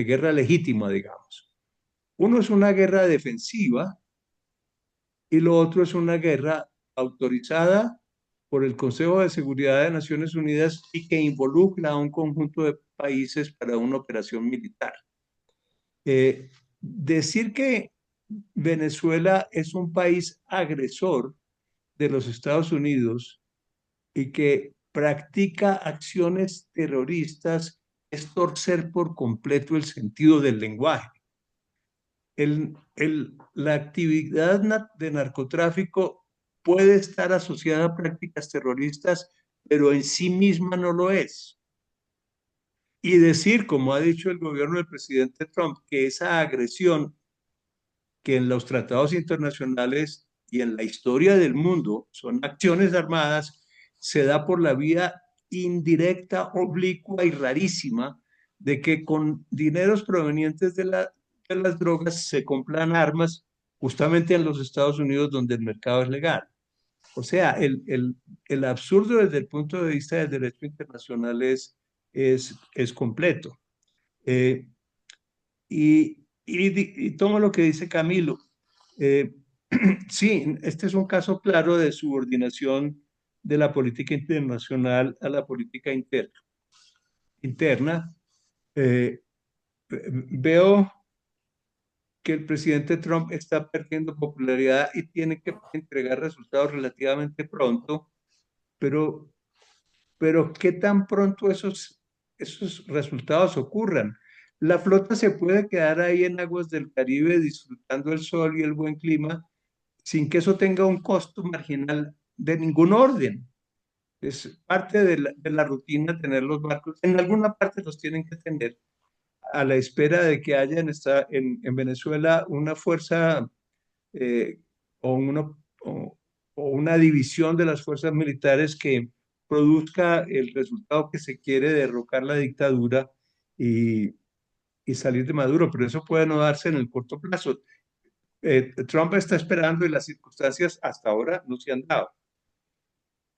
guerra legítima, digamos. Uno es una guerra defensiva y lo otro es una guerra autorizada por el Consejo de Seguridad de Naciones Unidas y que involucra a un conjunto de países para una operación militar. Decir que Venezuela es un país agresor de los Estados Unidos y que practica acciones terroristas es torcer por completo el sentido del lenguaje. La actividad de narcotráfico puede estar asociada a prácticas terroristas, pero en sí misma no lo es. Y decir, como ha dicho el gobierno del presidente Trump, que esa agresión que en los tratados internacionales y en la historia del mundo son acciones armadas, se da por la vía indirecta, oblicua y rarísima de que con dineros provenientes de las drogas se compran armas justamente en los Estados Unidos donde el mercado es legal. O sea, el absurdo desde el punto de vista del derecho internacional es completo. Y tomo lo que dice Camilo. Sí, este es un caso claro de subordinación de la política internacional a la política interna. Veo que el presidente Trump está perdiendo popularidad y tiene que entregar resultados relativamente pronto, pero ¿qué tan pronto esos resultados ocurran? La flota se puede quedar ahí en aguas del Caribe disfrutando el sol y el buen clima sin que eso tenga un costo marginal de ningún orden. Es parte de la rutina tener los barcos. En alguna parte los tienen que tener a la espera de que haya en Venezuela una fuerza eh, o, o una división de las fuerzas militares que produzca el resultado que se quiere, derrocar la dictadura y, y salir de Maduro, pero eso puede no darse en el corto plazo. Trump está esperando y las circunstancias hasta ahora no se han dado.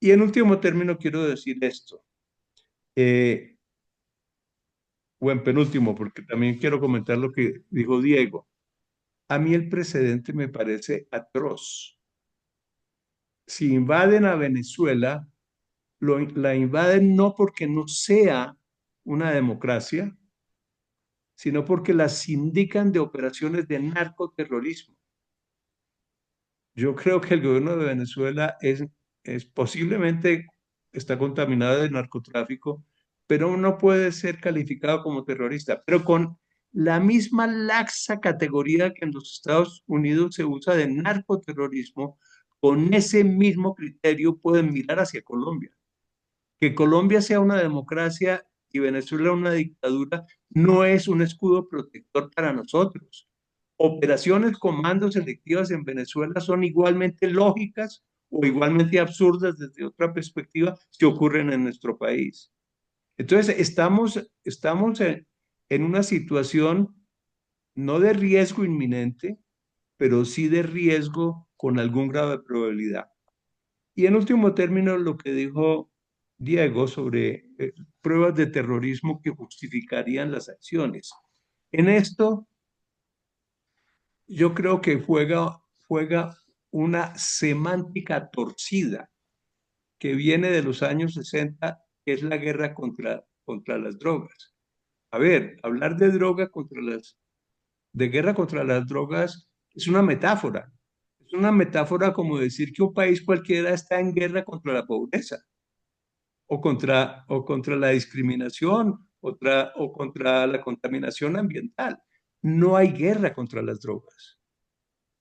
Y en último término quiero decir esto, o en penúltimo, porque también quiero comentar lo que dijo Diego. A mí el precedente me parece atroz. Si invaden a Venezuela, la invaden no porque no sea una democracia, sino porque las sindican de operaciones de narcoterrorismo. Yo creo que el gobierno de Venezuela posiblemente está contaminado de narcotráfico, pero no puede ser calificado como terrorista. Pero con la misma laxa categoría que en los Estados Unidos se usa de narcoterrorismo, con ese mismo criterio pueden mirar hacia Colombia. Que Colombia sea una democracia y Venezuela una dictadura no es un escudo protector para nosotros. Operaciones comandos selectivas en Venezuela son igualmente lógicas o igualmente absurdas desde otra perspectiva si ocurren en nuestro país. Entonces, estamos en una situación no de riesgo inminente, pero sí de riesgo con algún grado de probabilidad. Y en último término, lo que dijo Diego sobre pruebas de terrorismo que justificarían las acciones. En esto, yo creo que juega una semántica torcida que viene de los años 60, que es la guerra contra las drogas. A ver, hablar de guerra contra las drogas es una metáfora. Es una metáfora como decir que un país cualquiera está en guerra contra la pobreza o contra la discriminación o contra la contaminación ambiental. No hay guerra contra las drogas.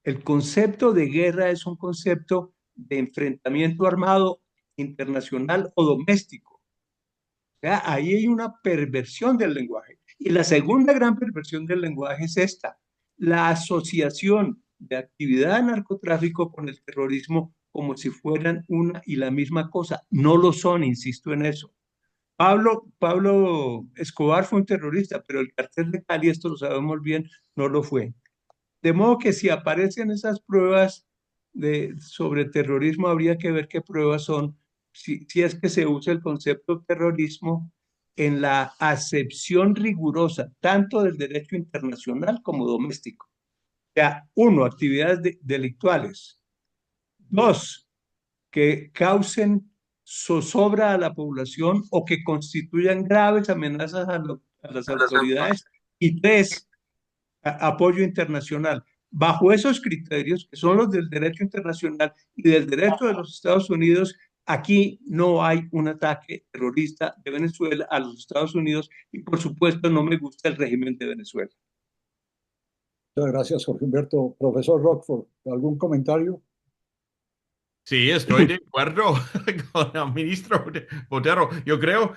El concepto de guerra es un concepto de enfrentamiento armado internacional o doméstico. O sea, ahí hay una perversión del lenguaje. Y la segunda gran perversión del lenguaje es esta, la asociación de actividad de narcotráfico con el terrorismo como si fueran una y la misma cosa. No lo son, insisto en eso. Pablo Escobar fue un terrorista, pero el cartel de Cali, esto lo sabemos bien, no lo fue. De modo que si aparecen esas pruebas sobre terrorismo, habría que ver qué pruebas son, si es que se usa el concepto terrorismo en la acepción rigurosa, tanto del derecho internacional como doméstico. O sea, uno, actividades delictuales. Dos, que causen zozobra a la población o que constituyan graves amenazas a las autoridades. Y tres, apoyo internacional. Bajo esos criterios, que son los del derecho internacional y del derecho de los Estados Unidos, aquí no hay un ataque terrorista de Venezuela a los Estados Unidos y por supuesto no me gusta el régimen de Venezuela. Muchas gracias, Jorge Humberto. Profesor Rockford, ¿algún comentario? Sí, estoy de acuerdo con el ministro Botero. Yo creo,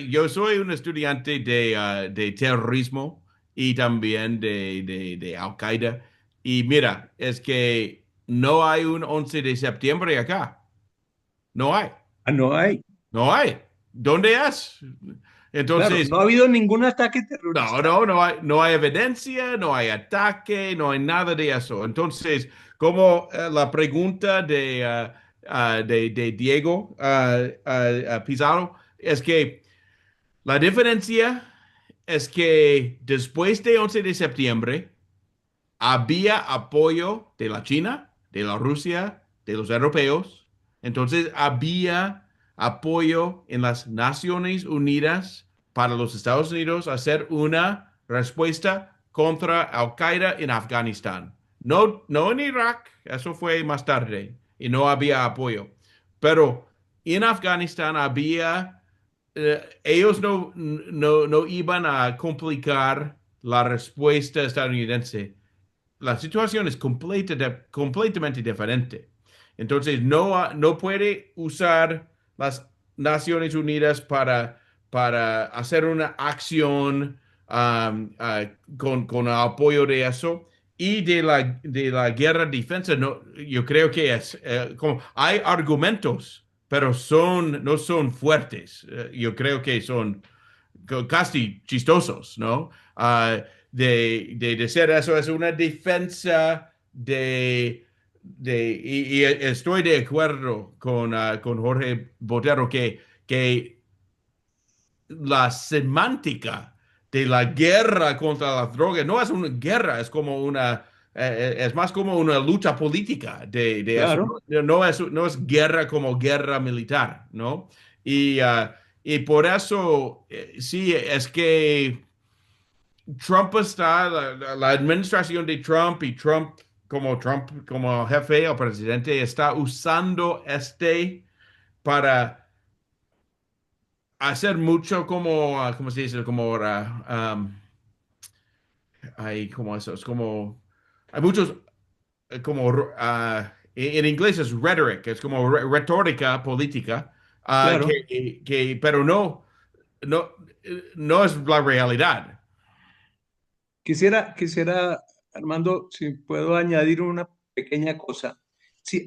yo soy un estudiante de terrorismo y también de Al-Qaeda. Y mira, es que no hay un 11 de septiembre acá. No hay, Ah, no hay. no hay. ¿Dónde es? Claro, Entonces, no ha habido ningún ataque no, terrorista. no, no hay evidencia, no hay ataque, no hay nada de eso. Entonces, como la pregunta de Diego Pizarro es que la diferencia es que después de 11 de septiembre había apoyo de la China, de la Rusia, de los europeos. Entonces, había apoyo en las Naciones Unidas para los Estados Unidos hacer una respuesta contra Al-Qaeda en Afganistán. No, no en Irak, eso fue más tarde y no había apoyo. Pero en Afganistán había, ellos no iban a complicar la respuesta estadounidense. La situación es completamente diferente. Entonces, no puede usar las Naciones Unidas para hacer una acción con el apoyo de eso. Y de la guerra defensa, no, yo creo que es como hay argumentos, pero no son fuertes. Yo creo que son casi chistosos, ¿no? De decir eso es una defensa y estoy de acuerdo con Jorge Botero que la semántica de la guerra contra las drogas no es una guerra, es más como una lucha política de eso. Claro. No es guerra como guerra militar, ¿no? Y por eso, sí, es que la administración de Trump y Trump como jefe o presidente está usando para hacer mucho como, ¿cómo se dice? Como, como eso, es como, hay muchos, como, en inglés es rhetoric, es como retórica política, Claro. pero no, no es la realidad. Quisiera, Armando, si puedo añadir una pequeña cosa.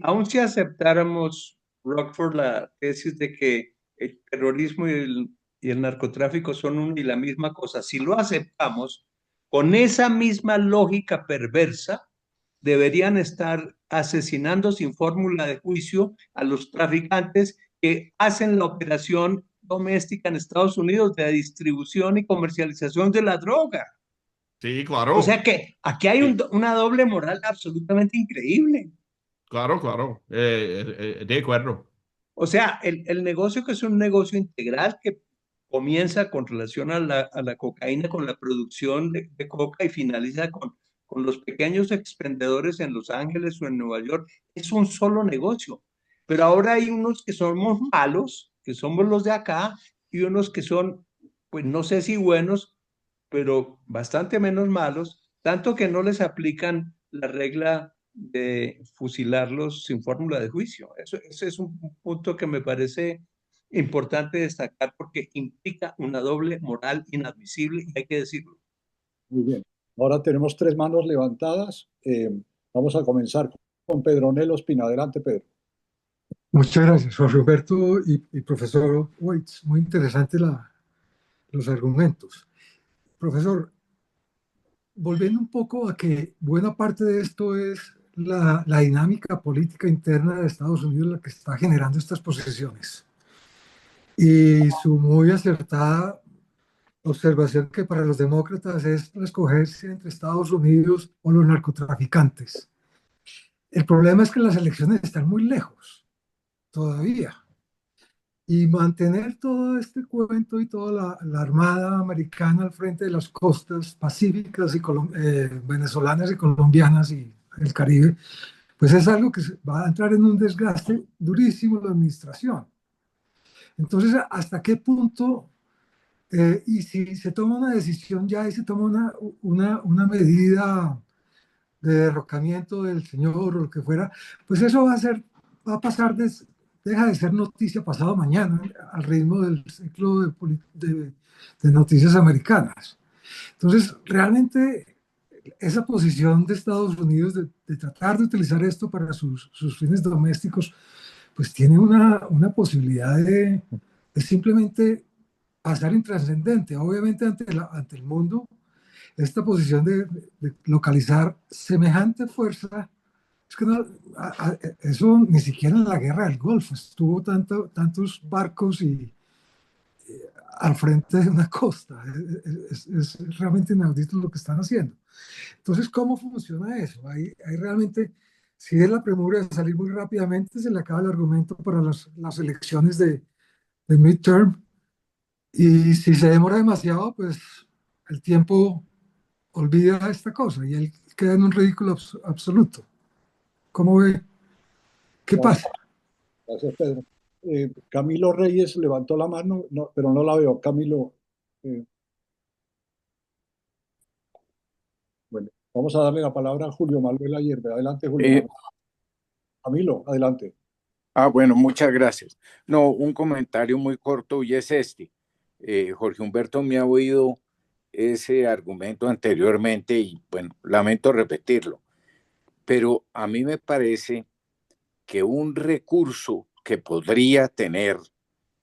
Aun si aceptáramos, Rockford, la tesis de que el terrorismo y el narcotráfico son una y la misma cosa, si lo aceptamos, con esa misma lógica perversa, deberían estar asesinando sin fórmula de juicio a los traficantes que hacen la operación doméstica en Estados Unidos de distribución y comercialización de la droga. Sí, O claro. sea que aquí hay una doble moral absolutamente increíble. Claro, claro. De acuerdo. O sea, el negocio, que es un negocio integral que comienza con relación a la cocaína, con la producción de coca y finaliza con los pequeños expendedores en Los Ángeles o en Nueva York, es un solo negocio. Pero ahora hay unos que somos malos, que somos los de acá, y unos que son, pues no sé si buenos, pero bastante menos malos, tanto que no les aplican la regla de fusilarlos sin fórmula de juicio. Ese es un punto que me parece importante destacar porque implica una doble moral inadmisible y hay que decirlo. Muy bien. Ahora tenemos tres manos levantadas. Vamos a comenzar con Pedronelo Espina. Adelante, Pedro. Muchas gracias, Jorge Roberto y profesor Waits. Muy interesantes los argumentos. Profesor, volviendo un poco a que buena parte de esto es la dinámica política interna de Estados Unidos la que está generando estas posiciones. Y su muy acertada observación que para los demócratas es escogerse entre Estados Unidos o los narcotraficantes. El problema es que las elecciones están muy lejos todavía. Y mantener todo este cuento y toda la Armada americana al frente de las costas pacíficas y venezolanas y colombianas y el Caribe, pues es algo que va a entrar en un desgaste durísimo en la administración. Entonces, ¿hasta qué punto? Y si se toma una decisión ya y se toma una medida de derrocamiento del señor o lo que fuera, pues eso va a ser va a pasar, deja de ser noticia pasado mañana al ritmo del ciclo de noticias americanas. Entonces, realmente esa posición de Estados Unidos de tratar de utilizar esto para sus fines domésticos, pues tiene una posibilidad de simplemente pasar intrascendente. Obviamente ante el mundo, esta posición de localizar semejante fuerza, es que eso ni siquiera en la guerra del Golfo estuvo tantos barcos al frente de una costa. Es realmente inaudito lo que están haciendo. Entonces, ¿cómo funciona eso? Ahí realmente, si es la premura de salir muy rápidamente, se le acaba el argumento para las elecciones de midterm. Y si se demora demasiado, pues el tiempo olvida esta cosa y él queda en un ridículo absoluto. ¿Cómo ve? ¿Qué Gracias, pasa? gracias, Pedro. Camilo Reyes levantó la mano, pero no la veo. Camilo, eh, bueno, vamos a darle la palabra a Julio Manuel Ayerbe. Adelante, Julio Eh, Manuel. Camilo, adelante. bueno, muchas gracias. No, un comentario muy corto y es este. Jorge Humberto me ha oído ese argumento anteriormente y bueno, lamento repetirlo, pero a mí me parece que un recurso que podría tener,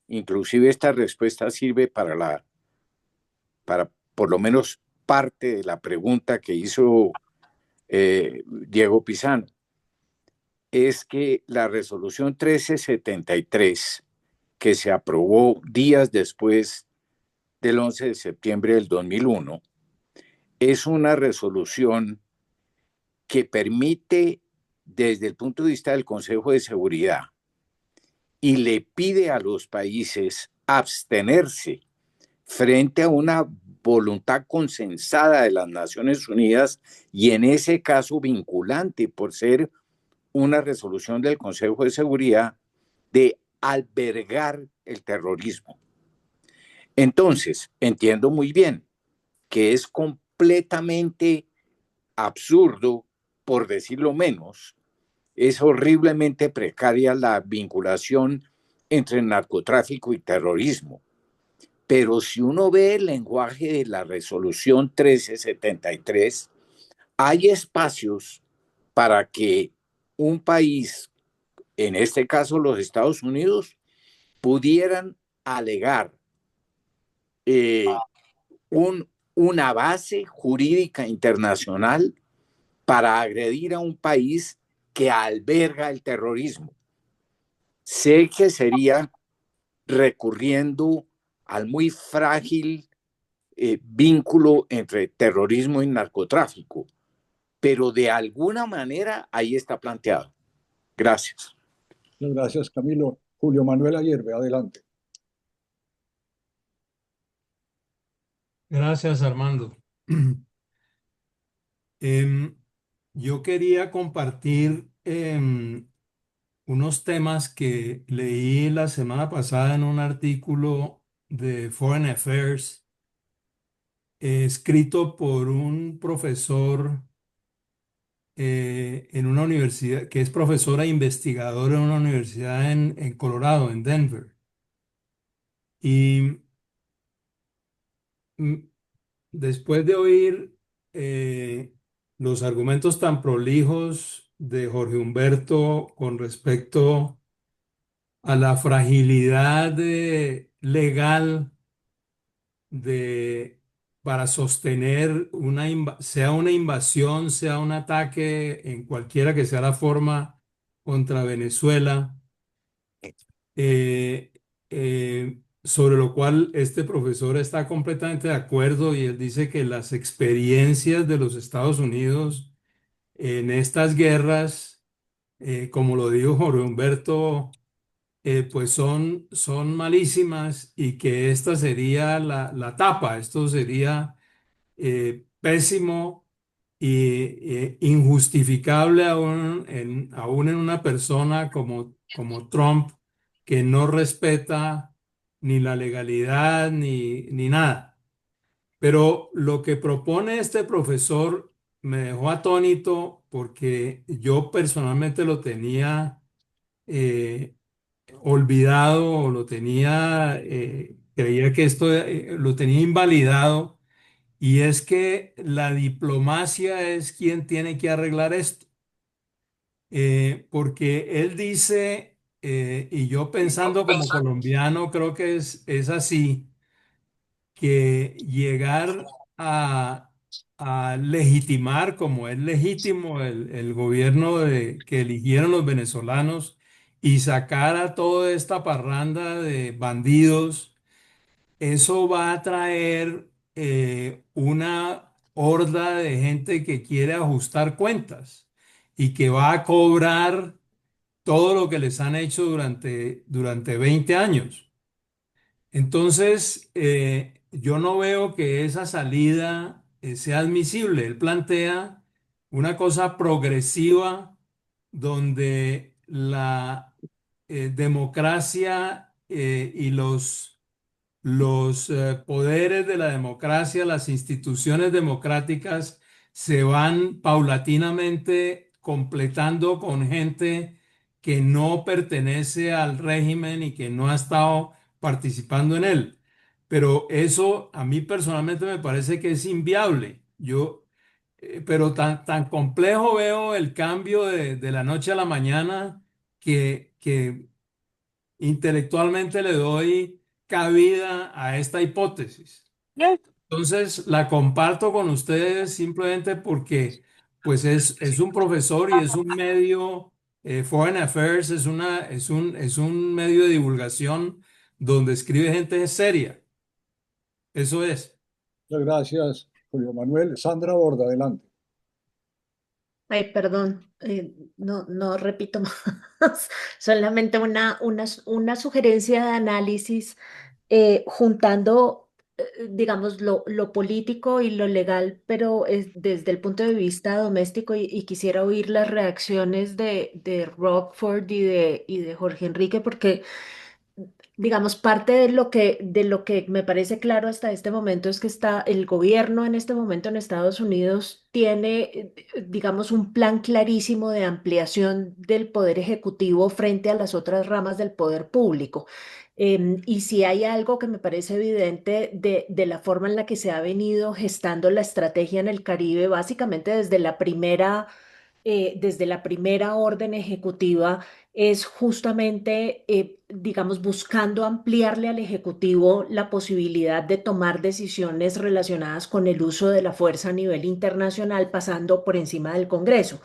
inclusive esta respuesta sirve para por lo menos parte de la pregunta que hizo Diego Pizano, es que la resolución 1373, que se aprobó días después del 11 de septiembre del 2001, es una resolución que permite, desde el punto de vista del Consejo de Seguridad, y le pide a los países abstenerse frente a una voluntad consensada de las Naciones Unidas y en ese caso vinculante por ser una resolución del Consejo de Seguridad de albergar el terrorismo. Entonces, entiendo muy bien que es completamente absurdo, por decirlo menos, es horriblemente precaria la vinculación entre narcotráfico y terrorismo. Pero si uno ve el lenguaje de la resolución 1373, hay espacios para que un país, en este caso los Estados Unidos, pudieran alegar una base jurídica internacional para agredir a un país que alberga el terrorismo. Sé que sería recurriendo al muy frágil vínculo entre terrorismo y narcotráfico, pero de alguna manera ahí está planteado. Gracias. Muchas gracias, Camilo. Julio Manuel Ayerbe, adelante. Gracias, Armando. Yo quería compartir unos temas que leí la semana pasada en un artículo de Foreign Affairs escrito por un profesor en una universidad, que es profesor e investigador en una universidad en Colorado, en Denver. Y mm, después de oír los argumentos tan prolijos de Jorge Humberto con respecto a la fragilidad legal de, para sostener sea una invasión, sea un ataque en cualquiera que sea la forma contra Venezuela, eh, sobre lo cual este profesor está completamente de acuerdo y él dice que las experiencias de los Estados Unidos en estas guerras, como lo dijo Jorge Humberto, pues son malísimas y que esta sería la tapa, esto sería pésimo y injustificable aún en una persona como Trump, que no respeta ni la legalidad ni nada. Pero lo que propone este profesor me dejó atónito porque yo personalmente lo tenía olvidado o lo tenía, creía que esto lo tenía invalidado, y es que la diplomacia es quien tiene que arreglar esto. Porque él dice, y yo pensando como colombiano creo que es así, que llegar a legitimar como es legítimo el gobierno que eligieron los venezolanos y sacar a toda esta parranda de bandidos, eso va a traer una horda de gente que quiere ajustar cuentas y que va a cobrar todo lo que les han hecho durante 20 años. Entonces, yo no veo que esa salida sea admisible. Él plantea una cosa progresiva donde la democracia y los poderes de la democracia, las instituciones democráticas se van paulatinamente completando con gente que no pertenece al régimen y que no ha estado participando en él. Pero eso a mí personalmente me parece que es inviable. Pero tan complejo veo el cambio de la noche a la mañana que intelectualmente le doy cabida a esta hipótesis. Entonces la comparto con ustedes simplemente porque pues es un profesor y es un medio, Foreign Affairs es un medio de divulgación donde escribe gente seria. Eso es. Muchas gracias, Julio Manuel. Sandra Borda, adelante. Ay, perdón, no repito más, solamente una sugerencia de análisis juntando, digamos, lo político y lo legal, pero desde el punto de vista doméstico y quisiera oír las reacciones de Rockford y de Jorge Enrique, porque digamos, parte de lo que me parece claro hasta este momento es que el gobierno en este momento en Estados Unidos tiene, digamos, un plan clarísimo de ampliación del poder ejecutivo frente a las otras ramas del poder público. Y si hay algo que me parece evidente de la forma en la que se ha venido gestando la estrategia en el Caribe, básicamente desde la primera orden ejecutiva, es justamente, digamos, buscando ampliarle al Ejecutivo la posibilidad de tomar decisiones relacionadas con el uso de la fuerza a nivel internacional, pasando por encima del Congreso.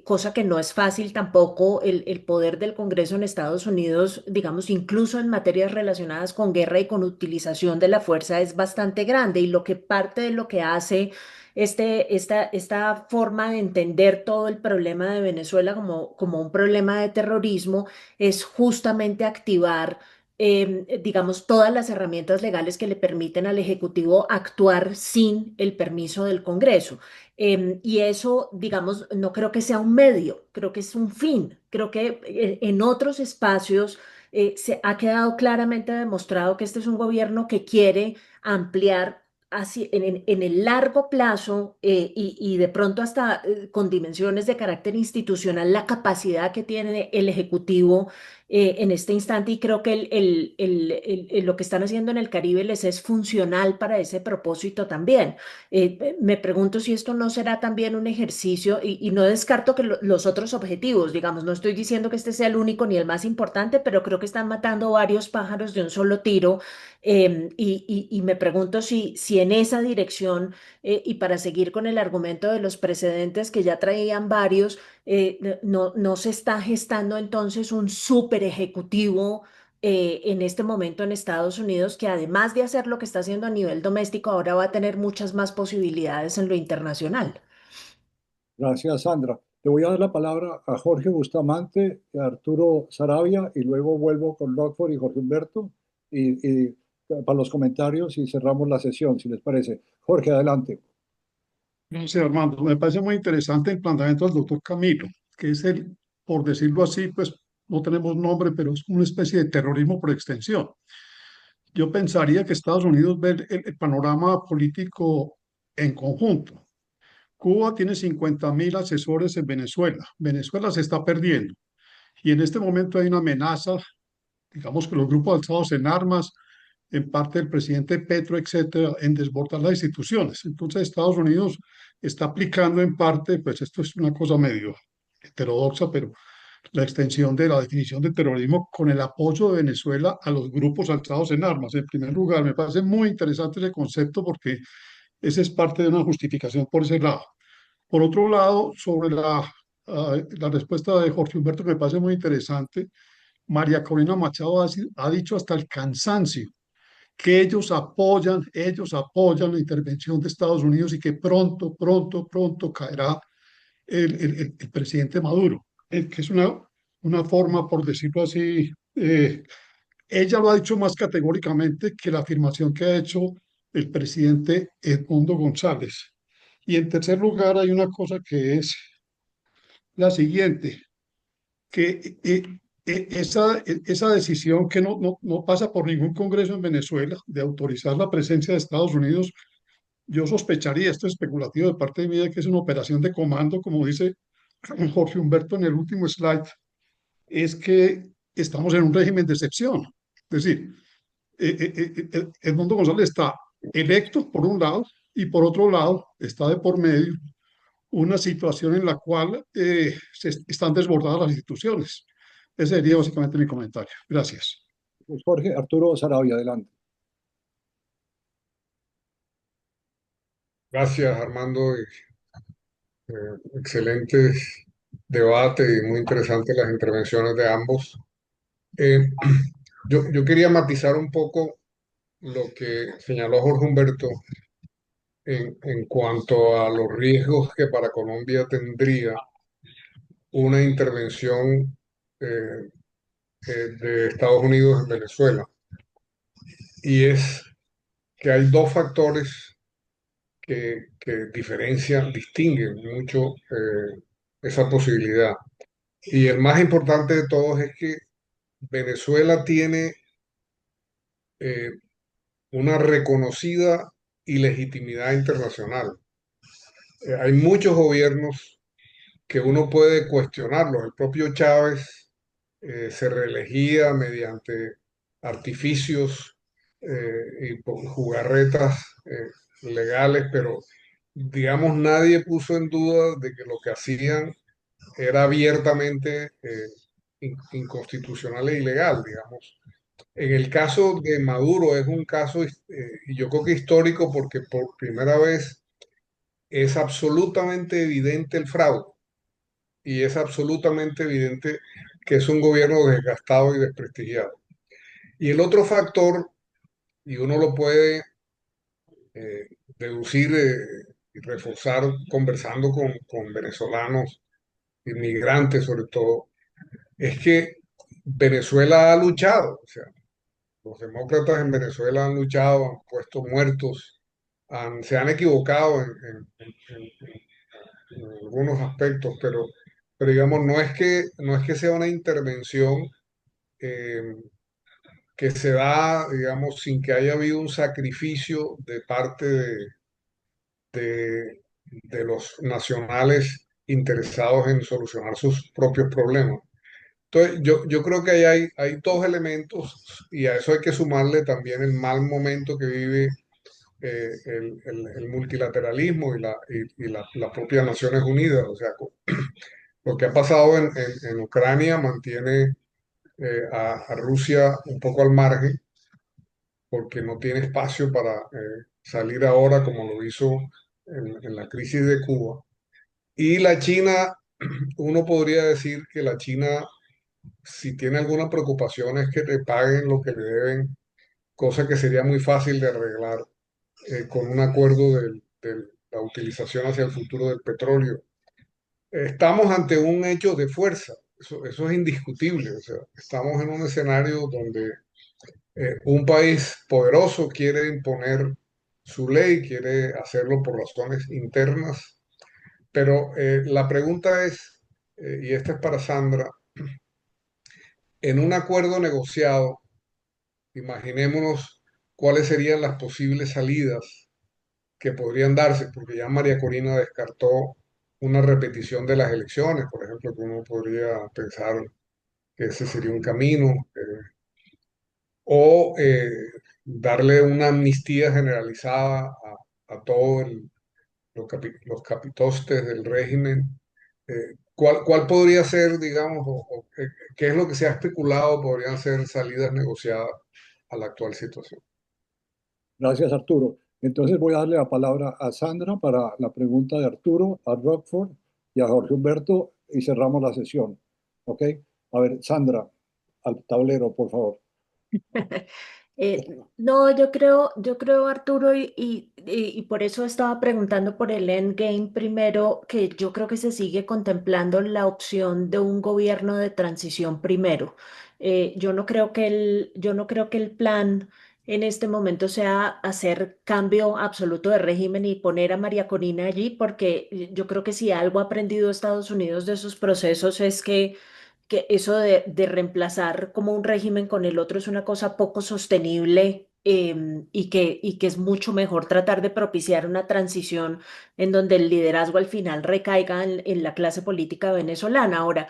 Cosa que no es fácil tampoco. El poder del Congreso en Estados Unidos, digamos, incluso en materias relacionadas con guerra y con utilización de la fuerza, es bastante grande, y lo que parte de lo que hace esta forma de entender todo el problema de Venezuela como un problema de terrorismo es justamente activar, digamos, todas las herramientas legales que le permiten al Ejecutivo actuar sin el permiso del Congreso. Y eso, digamos, no creo que sea un medio, creo que es un fin. Creo que en otros espacios se ha quedado claramente demostrado que este es un gobierno que quiere ampliar así, en el largo plazo, y de pronto hasta con dimensiones de carácter institucional, la capacidad que tiene el Ejecutivo en este instante, y creo que lo que están haciendo en el Caribe les es funcional para ese propósito también. Me pregunto si esto no será también un ejercicio, y no descarto que los otros objetivos, digamos, no estoy diciendo que este sea el único ni el más importante, pero creo que están matando varios pájaros de un solo tiro. Y me pregunto si en esa dirección, y para seguir con el argumento de los precedentes que ya traían varios, no se está gestando entonces un super ejecutivo en este momento en Estados Unidos, que además de hacer lo que está haciendo a nivel doméstico, ahora va a tener muchas más posibilidades en lo internacional. Gracias, Sandra. Le voy a dar la palabra a Jorge Bustamante, a Arturo Sarabia, y luego vuelvo con Rockford y Jorge Humberto y para los comentarios, y cerramos la sesión, si les parece. Jorge, adelante. Gracias, Armando. Me parece muy interesante el planteamiento del doctor Camilo, que es por decirlo así, pues no tenemos nombre, pero es una especie de terrorismo por extensión. Yo pensaría que Estados Unidos ve el panorama político en conjunto. Cuba tiene 50.000 asesores en Venezuela. Venezuela se está perdiendo. Y en este momento hay una amenaza, digamos que los grupos alzados en armas, en parte del presidente Petro, etcétera, en desbordar las instituciones. Entonces Estados Unidos está aplicando en parte, pues esto es una cosa medio heterodoxa, pero la extensión de la definición de terrorismo con el apoyo de Venezuela a los grupos alzados en armas. En primer lugar, me parece muy interesante ese concepto porque ese es parte de una justificación por ese lado. Por otro lado, sobre la respuesta de Jorge Humberto, que me parece muy interesante, María Corina Machado ha dicho hasta el cansancio que ellos apoyan la intervención de Estados Unidos y que pronto, pronto, pronto caerá el presidente Maduro, que es una forma, por decirlo así, ella lo ha dicho más categóricamente que la afirmación que ha hecho el presidente Edmundo González. Y en tercer lugar, hay una cosa que es la siguiente, que esa decisión que no pasa por ningún congreso en Venezuela de autorizar la presencia de Estados Unidos, yo sospecharía, esto es especulativo de parte de mí, de que es una operación de comando, como dice Jorge Humberto en el último slide, es que estamos en un régimen de excepción. Es decir, Edmundo González está electo por un lado y por otro lado está de por medio una situación en la cual están desbordadas las instituciones. Ese sería básicamente mi comentario. Gracias. Pues Jorge, Arturo Sarabia, adelante. Gracias, Armando. Excelente debate y muy interesantes las intervenciones de ambos. Eh, yo quería matizar un poco lo que señaló Jorge Humberto en cuanto a los riesgos que para Colombia tendría una intervención eh, de Estados Unidos en Venezuela. Y es que hay dos factores que diferencian, distinguen mucho esa posibilidad. Y el más importante de todos es que Venezuela tiene eh, una reconocida ilegitimidad internacional. Hay muchos gobiernos que uno puede cuestionarlos. El propio Chávez se reelegía mediante artificios y jugarretas legales, pero digamos nadie puso en duda de que lo que hacían era abiertamente inconstitucional e ilegal, digamos. En el caso de Maduro es un caso, y yo creo que histórico, porque por primera vez es absolutamente evidente el fraude y es absolutamente evidente que es un gobierno desgastado y desprestigiado. Y el otro factor, y uno lo puede deducir y reforzar conversando con venezolanos, inmigrantes sobre todo, es que Venezuela ha luchado, o sea, los demócratas en Venezuela han luchado, han puesto muertos, se han equivocado en algunos aspectos, pero digamos, no es que sea una intervención eh, que se da, digamos, sin que haya habido un sacrificio de parte de los nacionales interesados en solucionar sus propios problemas. Entonces, yo creo que ahí hay dos elementos y a eso hay que sumarle también el mal momento que vive el multilateralismo y las propias Naciones Unidas. O sea, lo que ha pasado en Ucrania mantiene a Rusia un poco al margen porque no tiene espacio para salir ahora como lo hizo en la crisis de Cuba. Y la China, uno podría decir que la China, si tiene alguna preocupación, es que le paguen lo que le deben, cosa que sería muy fácil de arreglar con un acuerdo de la utilización hacia el futuro del petróleo. Estamos ante un hecho de fuerza, eso es indiscutible. O sea, estamos en un escenario donde un país poderoso quiere imponer su ley, quiere hacerlo por razones internas, pero la pregunta es, y esta es para Sandra, en un acuerdo negociado, imaginémonos cuáles serían las posibles salidas que podrían darse, porque ya María Corina descartó una repetición de las elecciones, por ejemplo, que uno podría pensar que ese sería un camino, o darle una amnistía generalizada a todos los capitostes del régimen. ¿Cuál podría ser, digamos, qué es lo que se ha especulado podrían ser salidas negociadas a la actual situación? Gracias, Arturo. Entonces voy a darle la palabra a Sandra para la pregunta de Arturo, a Rockford y a Jorge Humberto y cerramos la sesión. ¿Ok? A ver, Sandra, al tablero, por favor. No, yo creo, Arturo, y por eso estaba preguntando por el endgame primero, que yo creo que se sigue contemplando la opción de un gobierno de transición primero. Yo no creo que el plan en este momento sea hacer cambio absoluto de régimen y poner a María Corina allí, porque yo creo que si algo ha aprendido Estados Unidos de sus procesos es que eso de reemplazar como un régimen con el otro es una cosa poco sostenible, y que es mucho mejor tratar de propiciar una transición en donde el liderazgo al final recaiga en la clase política venezolana. Ahora,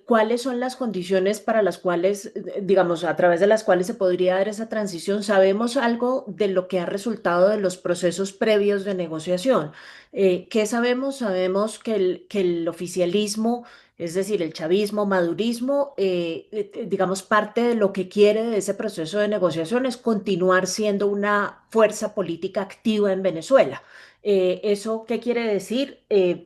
¿cuáles son las condiciones para las cuales, digamos, a través de las cuales se podría dar esa transición? ¿Sabemos algo de lo que ha resultado de los procesos previos de negociación? ¿Qué sabemos? Sabemos que el oficialismo, es decir, el chavismo, madurismo, digamos, parte de lo que quiere de ese proceso de negociación es continuar siendo una fuerza política activa en Venezuela. ¿Eso qué quiere decir?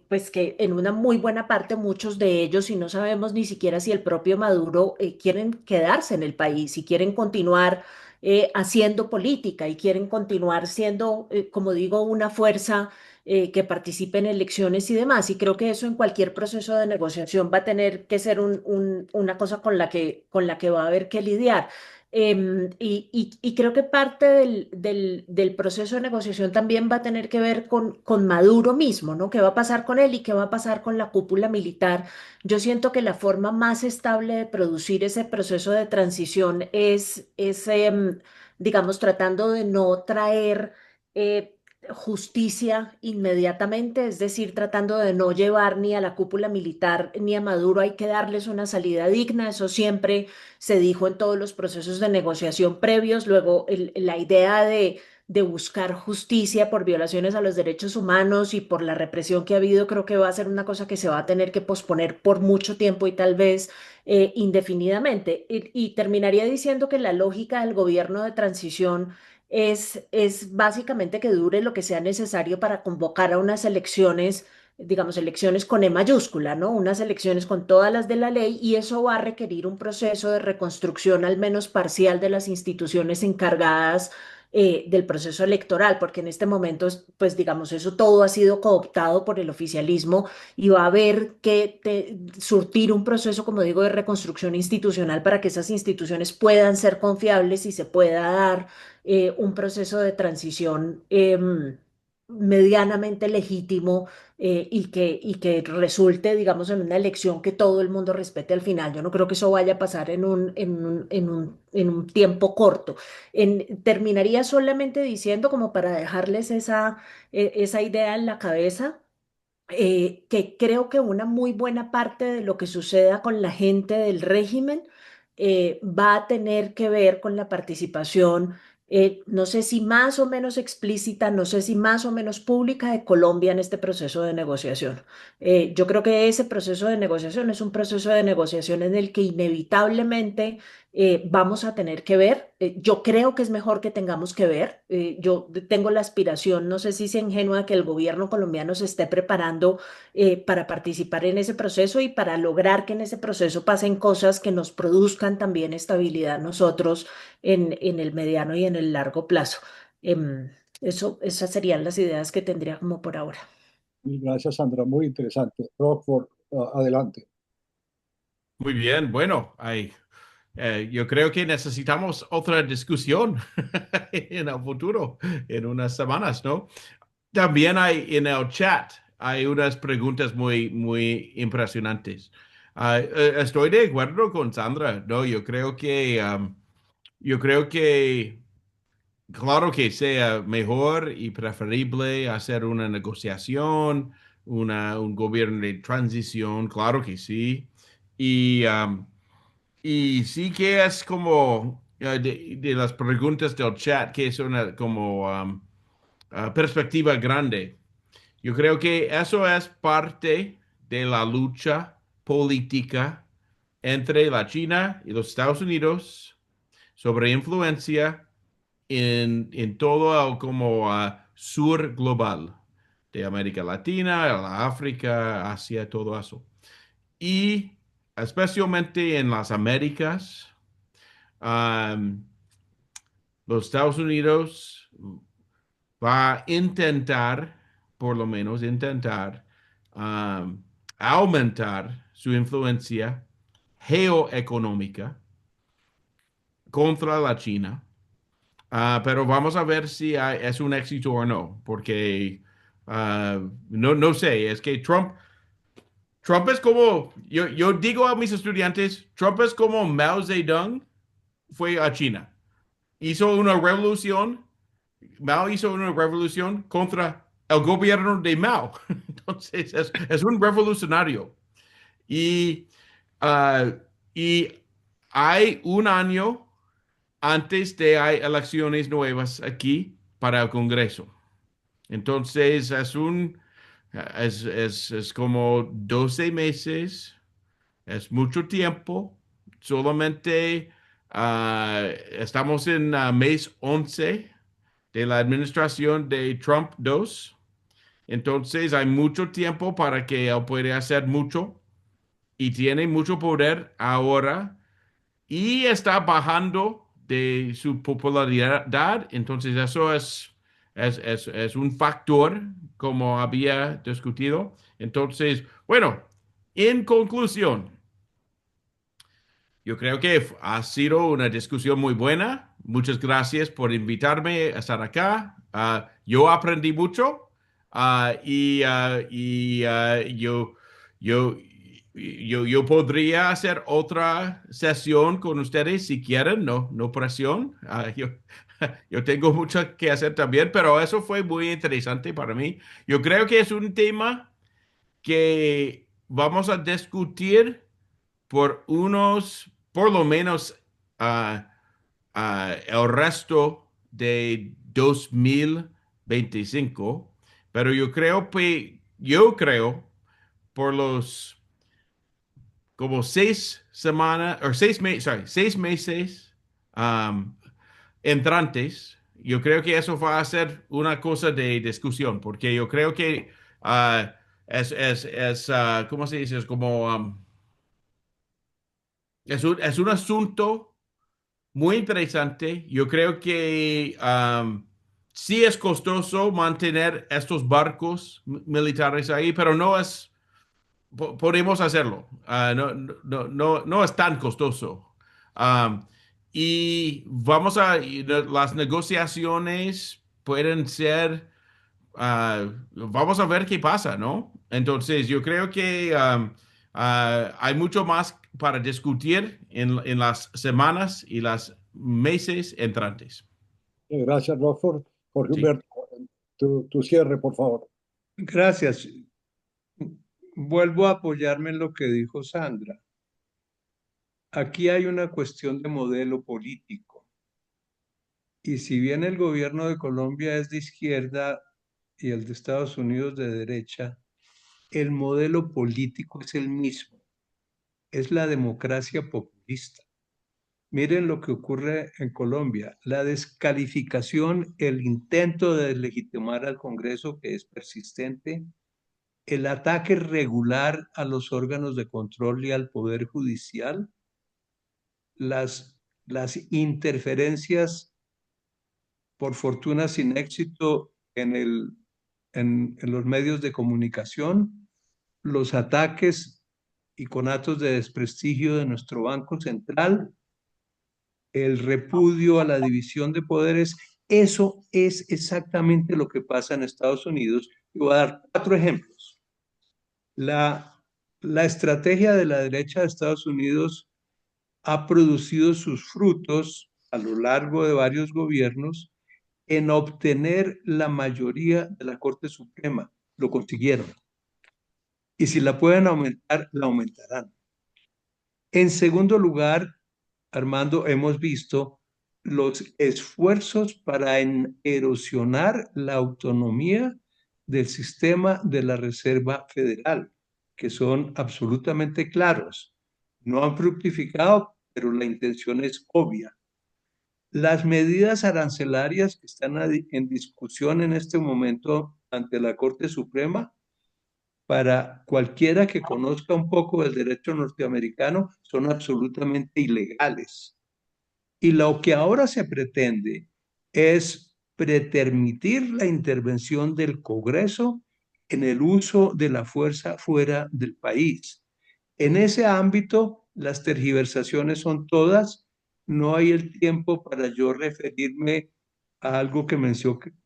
Pues que en una muy buena parte muchos de ellos, y no sabemos ni siquiera si el propio Maduro, quieren quedarse en el país y quieren continuar haciendo política y quieren continuar siendo, como digo, una fuerza que participe en elecciones y demás. Y creo que eso en cualquier proceso de negociación va a tener que ser una cosa con la que va a haber que lidiar. Y creo que parte del proceso de negociación también va a tener que ver con Maduro mismo, ¿no? ¿Qué va a pasar con él y qué va a pasar con la cúpula militar? Yo siento que la forma más estable de producir ese proceso de transición es, digamos, tratando de no traer eh, justicia inmediatamente, es decir, tratando de no llevar ni a la cúpula militar ni a Maduro. Hay que darles una salida digna, eso siempre se dijo en todos los procesos de negociación previos. Luego, la idea de buscar justicia por violaciones a los derechos humanos y por la represión que ha habido, creo que va a ser una cosa que se va a tener que posponer por mucho tiempo y tal vez indefinidamente. Y terminaría diciendo que la lógica del gobierno de transición es básicamente que dure lo que sea necesario para convocar a unas elecciones, digamos, elecciones con E mayúscula, ¿no? Unas elecciones con todas las de la ley, y eso va a requerir un proceso de reconstrucción al menos parcial de las instituciones encargadas del proceso electoral, porque en este momento, pues digamos, eso todo ha sido cooptado por el oficialismo y va a haber que surtir un proceso, como digo, de reconstrucción institucional para que esas instituciones puedan ser confiables y se pueda dar un proceso de transición medianamente legítimo, y que resulte, digamos, en una elección que todo el mundo respete al final. Yo no creo que eso vaya a pasar en un tiempo corto. Terminaría solamente diciendo, como para dejarles esa idea en la cabeza, que creo que una muy buena parte de lo que suceda con la gente del régimen va a tener que ver con la participación, no sé si más o menos explícita, no sé si más o menos pública, de Colombia en este proceso de negociación. Yo creo que ese proceso de negociación es un proceso de negociación en el que inevitablemente vamos a tener que ver. Yo creo que es mejor que tengamos que ver. Yo tengo la aspiración, no sé si es ingenua, que el gobierno colombiano se esté preparando para participar en ese proceso y para lograr que en ese proceso pasen cosas que nos produzcan también estabilidad a nosotros en el mediano y en el largo plazo. Esas serían las ideas que tendría como por ahora. Gracias, Sandra. Muy interesante. Rockford, adelante. Muy bien, bueno, yo creo que necesitamos otra discusión en el futuro, en unas semanas, ¿no? También hay en el chat, hay unas preguntas muy, muy impresionantes. Estoy de acuerdo con Sandra, ¿no? Yo creo que claro que sea mejor y preferible hacer una negociación, un gobierno de transición, claro que sí. Y Y sí que es como de las preguntas del chat, que es una como perspectiva grande. Yo creo que eso es parte de la lucha política entre la China y los Estados Unidos sobre influencia en todo el como sur global de América Latina, la África, Asia, todo eso. Y especialmente en las Américas, um, los Estados Unidos va a intentar, por lo menos intentar, um, aumentar su influencia geoeconómica contra la China. Pero vamos a ver si es un éxito o no, porque no sé, es que Trump es como, yo digo a mis estudiantes, Trump es como Mao Zedong fue a China. Hizo una revolución, Mao hizo una revolución contra el gobierno de Mao. Entonces es un revolucionario. Y, ah, y hay un año antes de hay elecciones nuevas aquí para el Congreso. Entonces es como 12 meses, es mucho tiempo. Solamente estamos en mes 11 de la administración de Trump 2. Entonces hay mucho tiempo para que él pueda hacer mucho y tiene mucho poder ahora y está bajando de su popularidad. Entonces eso es un factor como había discutido. Entonces, bueno, en conclusión, yo creo que ha sido una discusión muy buena. Muchas gracias por invitarme a estar acá. Yo aprendí mucho yo, yo podría hacer otra sesión con ustedes si quieren, no presión. Yo tengo mucho que hacer también, pero eso fue muy interesante para mí. Yo creo que es un tema que vamos a discutir por lo menos el resto de 2025, pero yo creo por los como 6 semanas, o 6 meses um, entrantes, yo creo que eso va a ser una cosa de discusión, porque yo creo que ¿cómo se dice? Es como, es un asunto muy interesante. Yo creo que sí es costoso mantener estos barcos militares ahí, pero podemos hacerlo. No es tan costoso. Um, y las negociaciones pueden ser, vamos a ver qué pasa, ¿no? Entonces, yo creo que hay mucho más para discutir en las semanas y las meses entrantes. Gracias, Rockford. Jorge Sí. Humberto, tu cierre, por favor. Gracias. Vuelvo a apoyarme en lo que dijo Sandra. Aquí hay una cuestión de modelo político. Y si bien el gobierno de Colombia es de izquierda y el de Estados Unidos de derecha, el modelo político es el mismo. Es la democracia populista. Miren lo que ocurre en Colombia. La descalificación, el intento de deslegitimar al Congreso, que es persistente, el ataque regular a los órganos de control y al Poder Judicial, las interferencias, por fortuna sin éxito, en los medios de comunicación, los ataques y conatos de desprestigio de nuestro Banco Central, el repudio a la división de poderes. Eso es exactamente lo que pasa en Estados Unidos. Y voy a dar 4 ejemplos. La estrategia de la derecha de Estados Unidos ha producido sus frutos a lo largo de varios gobiernos en obtener la mayoría de la Corte Suprema. Lo consiguieron. Y si la pueden aumentar, la aumentarán. En segundo lugar, Armando, hemos visto los esfuerzos para erosionar la autonomía del sistema de la Reserva Federal, que son absolutamente claros. No han fructificado, pero la intención es obvia. Las medidas arancelarias que están en discusión en este momento ante la Corte Suprema, para cualquiera que conozca un poco del derecho norteamericano, son absolutamente ilegales. Y lo que ahora se pretende es pretermitir la intervención del Congreso en el uso de la fuerza fuera del país. En ese ámbito, las tergiversaciones son todas. No hay el tiempo para yo referirme a algo que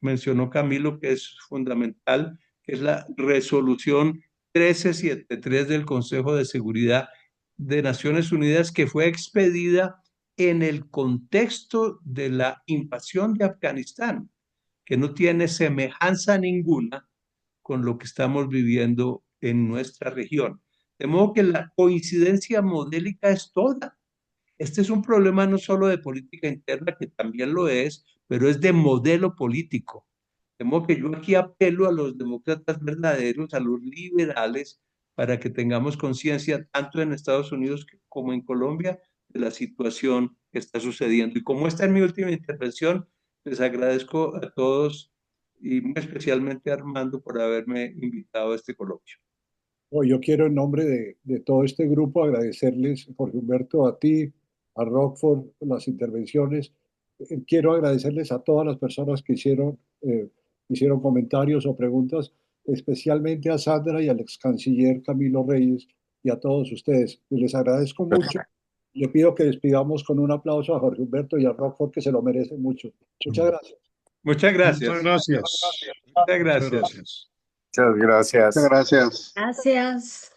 mencionó Camilo, que es fundamental, que es la resolución 1373 del Consejo de Seguridad de Naciones Unidas, que fue expedida en el contexto de la invasión de Afganistán, que no tiene semejanza ninguna con lo que estamos viviendo en nuestra región. De modo que la coincidencia modélica es toda. Este es un problema no solo de política interna, que también lo es, pero es de modelo político. De modo que yo aquí apelo a los demócratas verdaderos, a los liberales, para que tengamos conciencia tanto en Estados Unidos como en Colombia de la situación que está sucediendo. Y como esta es mi última intervención, les agradezco a todos y muy especialmente a Armando por haberme invitado a este coloquio. Yo quiero en nombre de todo este grupo agradecerles, Jorge Humberto, a ti, a Rockford, las intervenciones. Quiero agradecerles a todas las personas que hicieron comentarios o preguntas, especialmente a Sandra y al ex canciller Camilo Reyes y a todos ustedes. Les agradezco mucho. Le pido que despidamos con un aplauso a Jorge Humberto y a Rockford, que se lo merecen mucho. Muchas gracias. Muchas gracias. Muchas gracias. Muchas gracias. Muchas gracias. Muchas gracias. Gracias.